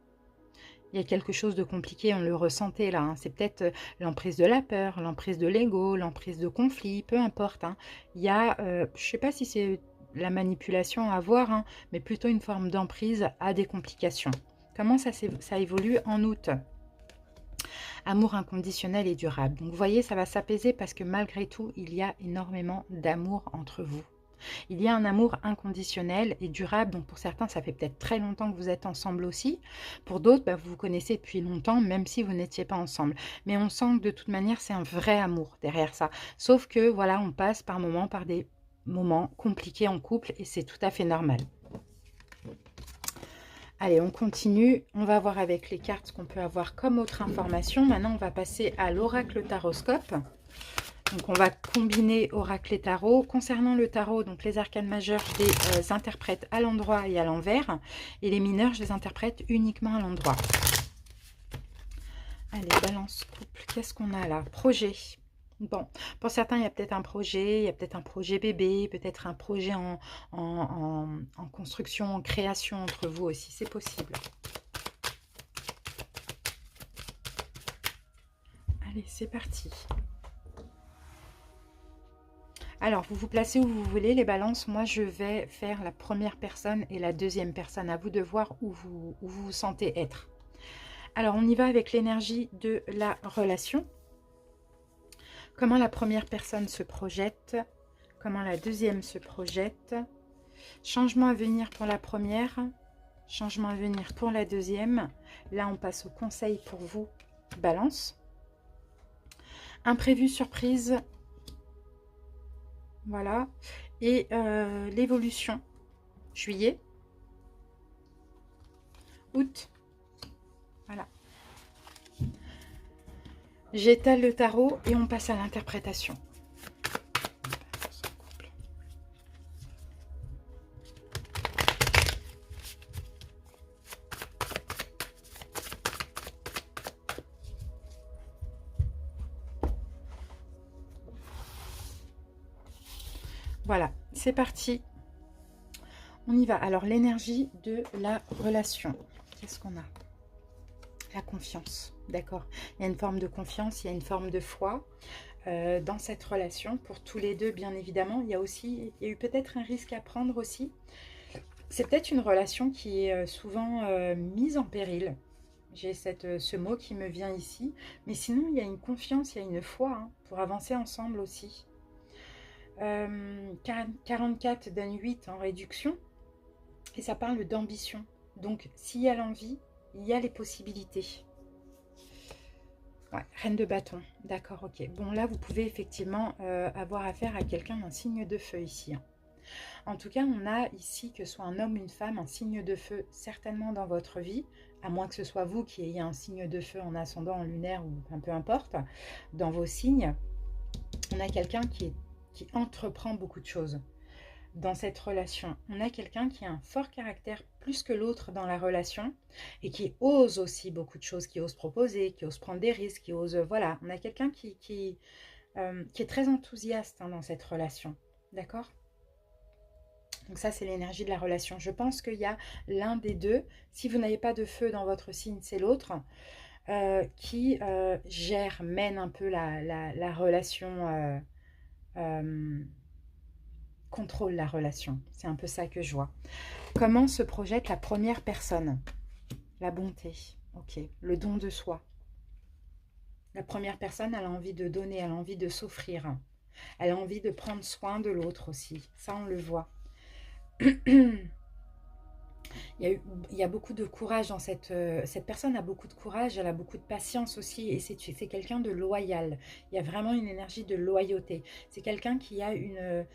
il y a quelque chose de compliqué, on le ressentait là. Hein. C'est peut-être l'emprise de la peur, l'emprise de l'ego, l'emprise de conflit, peu importe. Hein. Il y a, je ne sais pas si c'est la manipulation à voir, hein, mais plutôt une forme d'emprise à des complications. Comment ça évolue en août? Amour inconditionnel et durable. Donc vous voyez, ça va s'apaiser parce que malgré tout, il y a énormément d'amour entre vous. Il y a un amour inconditionnel et durable, donc pour certains, ça fait peut-être très longtemps que vous êtes ensemble aussi. Pour d'autres, bah, vous vous connaissez depuis longtemps, même si vous n'étiez pas ensemble. Mais on sent que de toute manière, c'est un vrai amour derrière ça. Sauf que, voilà, on passe par moments, par des moments compliqués en couple et c'est tout à fait normal. Allez, on continue. On va voir avec les cartes ce qu'on peut avoir comme autre information. Maintenant, on va passer à l'oracle taroscope. Donc, on va combiner oracle et tarot. Concernant le tarot, donc les arcanes majeures, je les interprète à l'endroit et à l'envers. Et les mineurs, je les interprète uniquement à l'endroit. Allez, balance couple. Qu'est-ce qu'on a là? Projet. Bon, pour certains, il y a peut-être un projet, il y a peut-être un projet bébé, peut-être un projet en construction, en création entre vous aussi. C'est possible. Allez, c'est parti. Alors, vous vous placez où vous voulez, les balances. Moi, je vais faire la première personne et la deuxième personne. À vous de voir où vous sentez être. Alors, on y va avec l'énergie de la relation. Comment la première personne se projette. Comment la deuxième se projette. Changement à venir pour la première. Changement à venir pour la deuxième. Là, on passe au conseil pour vous, balance. Imprévu, surprise. Voilà. Et l'évolution. Juillet. Août. Voilà. J'étale le tarot et on passe à l'interprétation. Voilà, c'est parti. On y va. Alors, l'énergie de la relation. Qu'est-ce qu'on a? La confiance, d'accord. Il y a une forme de confiance, il y a une forme de foi dans cette relation. Pour tous les deux, bien évidemment. Il y a eu peut-être un risque à prendre aussi. C'est peut-être une relation qui est souvent mise en péril. J'ai ce mot qui me vient ici. Mais sinon, il y a une confiance, il y a une foi hein, pour avancer ensemble aussi. 44 donne 8 en réduction. Et ça parle d'ambition. Donc, s'il y a l'envie, il y a les possibilités. Ouais, reine de bâton. D'accord, ok. Bon, là, vous pouvez effectivement avoir affaire à quelqu'un d'un signe de feu ici. Hein. En tout cas, on a ici, que ce soit un homme ou une femme, un signe de feu certainement dans votre vie, à moins que ce soit vous qui ayez un signe de feu en ascendant, en lunaire ou un peu importe, dans vos signes. On a quelqu'un qui entreprend beaucoup de choses dans cette relation. On a quelqu'un qui a un fort caractère plus que l'autre dans la relation et qui ose aussi beaucoup de choses, qui ose proposer, qui ose prendre des risques, qui ose... Voilà, on a quelqu'un qui est très enthousiaste hein, dans cette relation. D'accord ? Donc ça, c'est l'énergie de la relation. Je pense qu'il y a l'un des deux. Si vous n'avez pas de feu dans votre signe, c'est l'autre. Qui mène un peu la relation... contrôle la relation. C'est un peu ça que je vois. Comment se projette la première personne? La bonté. Ok. Le don de soi. La première personne, elle a envie de donner, elle a envie de s'offrir. Elle a envie de prendre soin de l'autre aussi. Ça, on le voit. Il y a beaucoup de courage dans cette personne a beaucoup de courage, elle a beaucoup de patience aussi et c'est quelqu'un de loyal. Il y a vraiment une énergie de loyauté. C'est quelqu'un qui a une...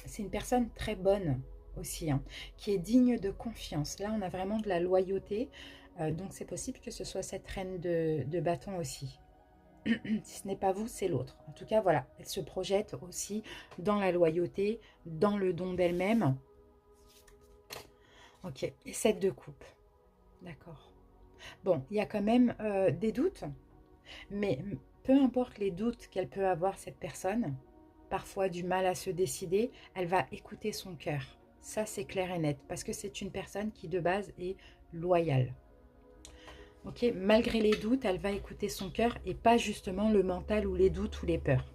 c'est une personne très bonne aussi, hein, qui est digne de confiance. Là, on a vraiment de la loyauté. Donc, c'est possible que ce soit cette reine de bâton aussi. Si ce n'est pas vous, c'est l'autre. En tout cas, voilà, elle se projette aussi dans la loyauté, dans le don d'elle-même. Ok, et 7 de coupe. D'accord. Bon, il y a quand même des doutes, mais peu importe les doutes qu'elle peut avoir, cette personne, parfois du mal à se décider, elle va écouter son cœur. Ça, c'est clair et net, parce que c'est une personne qui, de base, est loyale. Ok, malgré les doutes, elle va écouter son cœur et pas justement le mental ou les doutes ou les peurs.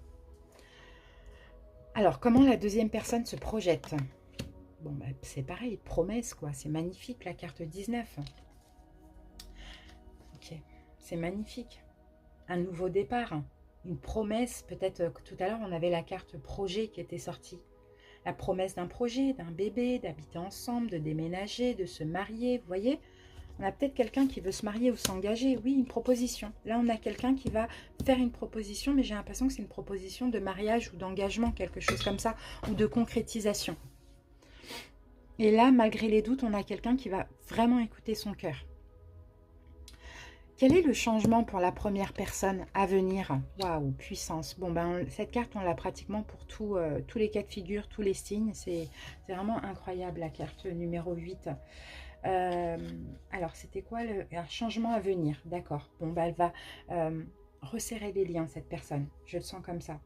Alors, comment la deuxième personne se projette? Bon, bah, c'est pareil, promesse, quoi. C'est magnifique, la carte 19. Ok, c'est magnifique. Un nouveau départ, une promesse. Peut-être que tout à l'heure, on avait la carte projet qui était sortie. La promesse d'un projet, d'un bébé, d'habiter ensemble, de déménager, de se marier, vous voyez? On a peut-être quelqu'un qui veut se marier ou s'engager. Oui, une proposition. Là, on a quelqu'un qui va faire une proposition, mais j'ai l'impression que c'est une proposition de mariage ou d'engagement, quelque chose comme ça, ou de concrétisation. Et là, malgré les doutes, on a quelqu'un qui va vraiment écouter son cœur. Quel est le changement pour la première personne à venir? Waouh, puissance. Bon, ben, cette carte, on l'a pratiquement pour tous les cas de figure, tous les signes. C'est vraiment incroyable, la carte numéro 8. Alors, c'était quoi un changement à venir? D'accord. Bon, bah, elle va resserrer les liens, cette personne. Je le sens comme ça.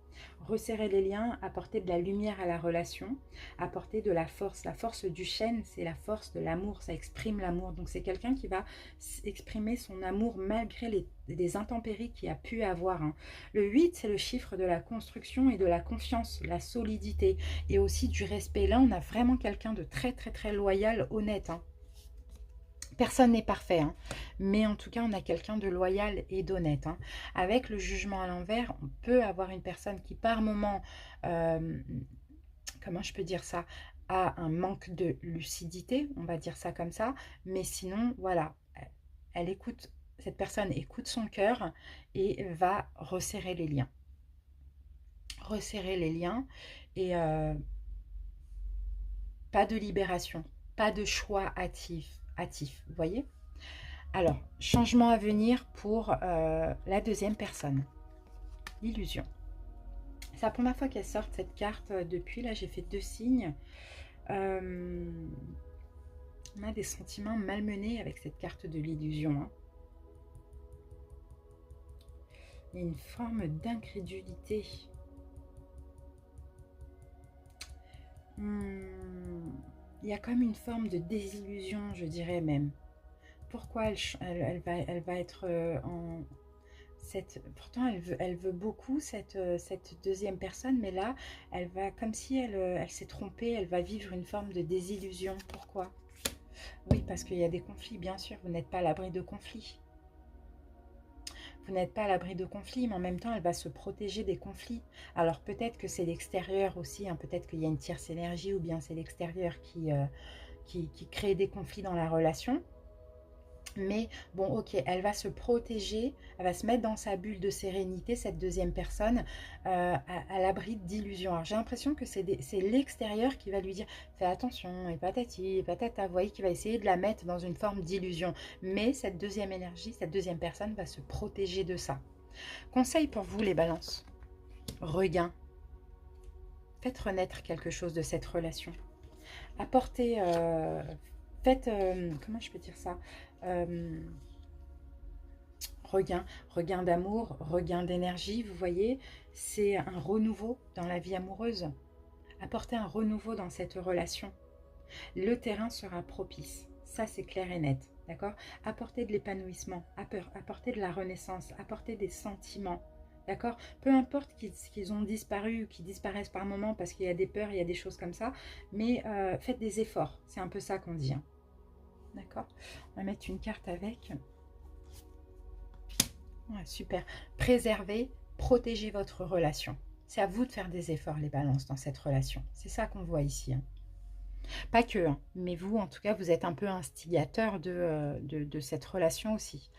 Resserrer les liens, apporter de la lumière à la relation, apporter de la force. La force du chêne, c'est la force de l'amour. Ça exprime l'amour. Donc, c'est quelqu'un qui va exprimer son amour malgré les intempéries qu'il a pu avoir. Hein. Le 8, c'est le chiffre de la construction et de la confiance, la solidité et aussi du respect. Là, on a vraiment quelqu'un de très, très, très loyal, honnête. Hein. Personne n'est parfait, hein. Mais en tout cas, on a quelqu'un de loyal et d'honnête. Hein. Avec le jugement à l'envers, on peut avoir une personne qui, par moment, comment je peux dire ça, a un manque de lucidité, on va dire ça comme ça. Mais sinon, voilà, elle écoute, cette personne écoute son cœur et va resserrer les liens. Resserrer les liens et pas de libération, pas de choix hâtif, vous voyez? Alors, changement à venir pour la deuxième personne. L'illusion. C'est la première fois qu'elle sort cette carte depuis. Là, j'ai fait 2 signes. On a des sentiments malmenés avec cette carte de l'illusion. Hein. Il y a une forme d'incrédulité. Il y a comme une forme de désillusion, je dirais même. Pourquoi elle va être en... pourtant, elle veut beaucoup cette deuxième personne, mais là, elle va, comme si elle s'est trompée, elle va vivre une forme de désillusion. Pourquoi? Oui, parce qu'il y a des conflits, bien sûr, vous n'êtes pas à l'abri de conflits. Vous n'êtes pas à l'abri de conflits, mais en même temps, elle va se protéger des conflits. Alors peut-être que c'est l'extérieur aussi, hein, peut-être qu'il y a une tierce énergie, ou bien c'est l'extérieur qui crée des conflits dans la relation. Mais bon, ok, elle va se protéger, elle va se mettre dans sa bulle de sérénité, cette deuxième personne, à l'abri d'illusions. Alors j'ai l'impression que c'est l'extérieur qui va lui dire fais attention, et patati, et patata, vous voyez, qui va essayer de la mettre dans une forme d'illusion. Mais cette deuxième énergie, cette deuxième personne va se protéger de ça. Conseil pour vous, les balances. Regain. Faites renaître quelque chose de cette relation. Apportez... faites... comment je peux dire ça regain d'amour, regain d'énergie, vous voyez, c'est un renouveau dans la vie amoureuse. Apportez un renouveau dans cette relation. Le terrain sera propice, ça c'est clair et net, d'accord? Apportez de l'épanouissement, apportez de la renaissance, apportez des sentiments, d'accord? Peu importe qu'ils ont disparu ou qu'ils disparaissent par moment parce qu'il y a des peurs, il y a des choses comme ça, mais faites des efforts, c'est un peu ça qu'on dit, hein. D'accord? On va mettre une carte avec. Ouais, super. Préservez, protégez votre relation. C'est à vous de faire des efforts, les balances, dans cette relation. C'est ça qu'on voit ici. Hein. Pas que, hein, mais vous, en tout cas, vous êtes un peu instigateur de cette relation aussi.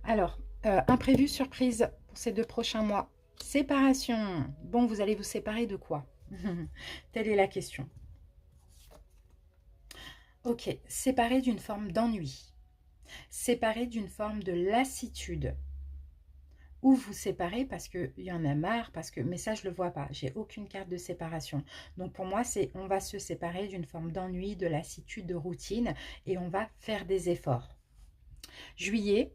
Alors, imprévu, surprise pour ces 2 prochains mois. Séparation. Bon, vous allez vous séparer de quoi? Telle est la question. Ok, séparé d'une forme d'ennui. Séparé d'une forme de lassitude. ou vous séparer parce qu'il y en a marre, parce que, mais ça je le vois pas, j'ai aucune carte de séparation. Donc pour moi c'est on va se séparer d'une forme d'ennui, de lassitude, de routine et on va faire des efforts. Juillet,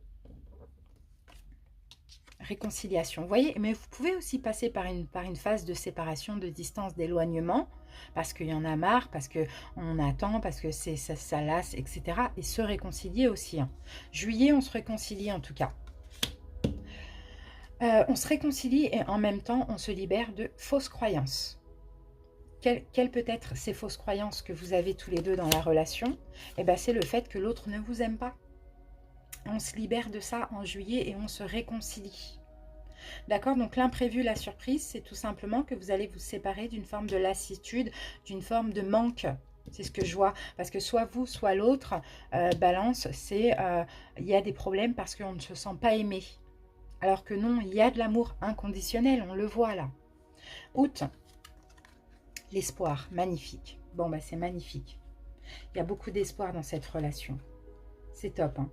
réconciliation. Vous voyez, mais vous pouvez aussi passer par une phase de séparation, de distance, d'éloignement, parce qu'il y en a marre, parce qu'on attend, parce que ça lasse, etc. Et se réconcilier aussi. Hein. Juillet, on se réconcilie en tout cas. On se réconcilie et en même temps, on se libère de fausses croyances. Quelles peut être ces fausses croyances que vous avez tous les deux dans la relation? Eh bien, c'est le fait que l'autre ne vous aime pas. On se libère de ça en juillet et on se réconcilie. D'accord? Donc l'imprévu, la surprise, c'est tout simplement que vous allez vous séparer d'une forme de lassitude, d'une forme de manque. C'est ce que je vois. Parce que soit vous, soit l'autre, balance, c'est il y a des problèmes parce qu'on ne se sent pas aimé. Alors que non, il y a de l'amour inconditionnel, on le voit là. Août, l'espoir, magnifique. Bon, bah c'est magnifique. Il y a beaucoup d'espoir dans cette relation. C'est top, hein?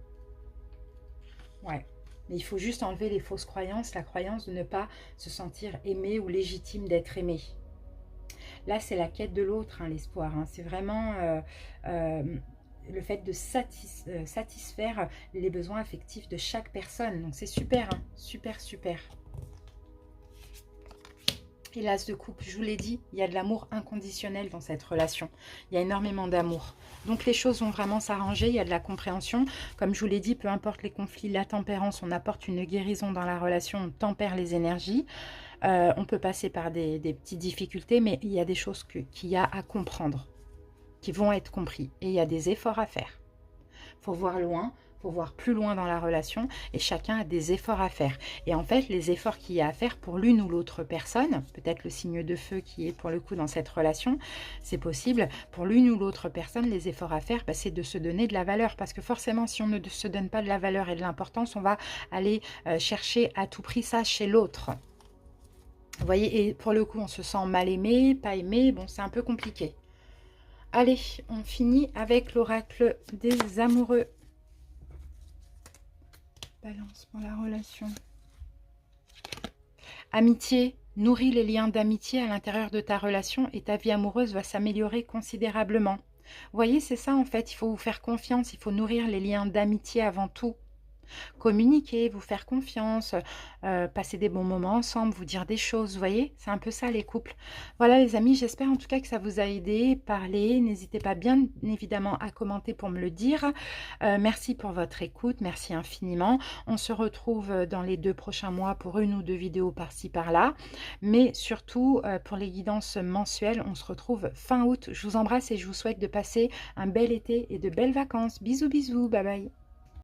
Ouais. Mais il faut juste enlever les fausses croyances, la croyance de ne pas se sentir aimé ou légitime d'être aimé. Là, c'est la quête de l'autre, hein, l'espoir. Hein. C'est vraiment le fait de satisfaire les besoins affectifs de chaque personne. Donc, c'est super, hein, super, super. Et l'as de coupe, je vous l'ai dit, il y a de l'amour inconditionnel dans cette relation. Il y a énormément d'amour. Donc les choses vont vraiment s'arranger, il y a de la compréhension. Comme je vous l'ai dit, peu importe les conflits, la tempérance, on apporte une guérison dans la relation, on tempère les énergies. On peut passer par des petites difficultés, mais il y a des choses qu'il y a à comprendre, qui vont être compris. Et il y a des efforts à faire. Il faut voir loin. Pour voir plus loin dans la relation et chacun a des efforts à faire. Et en fait, les efforts qu'il y a à faire pour l'une ou l'autre personne, peut-être le signe de feu qui est pour le coup dans cette relation, c'est possible. Pour l'une ou l'autre personne, les efforts à faire, bah, c'est de se donner de la valeur. Parce que forcément, si on ne se donne pas de la valeur et de l'importance, on va aller chercher à tout prix ça chez l'autre. Vous voyez, et pour le coup, on se sent mal aimé, pas aimé, bon, c'est un peu compliqué. Allez, on finit avec l'oracle des amoureux. Balance pour la relation. Amitié, nourris les liens d'amitié à l'intérieur de ta relation et ta vie amoureuse va s'améliorer considérablement. Vous voyez, c'est ça en fait, il faut vous faire confiance, il faut nourrir les liens d'amitié avant tout. Communiquer, vous faire confiance, passer des bons moments ensemble, vous dire des choses, vous voyez, c'est un peu ça les couples. Voilà les amis, j'espère en tout cas que ça vous a aidé, parler, n'hésitez pas bien évidemment à commenter pour me le dire. Merci pour votre écoute, merci infiniment. On se retrouve dans les 2 prochains mois pour 1 ou 2 vidéos par-ci par-là, mais surtout pour les guidances mensuelles, on se retrouve fin août. Je vous embrasse et je vous souhaite de passer un bel été et de belles vacances. Bisous bisous, bye bye.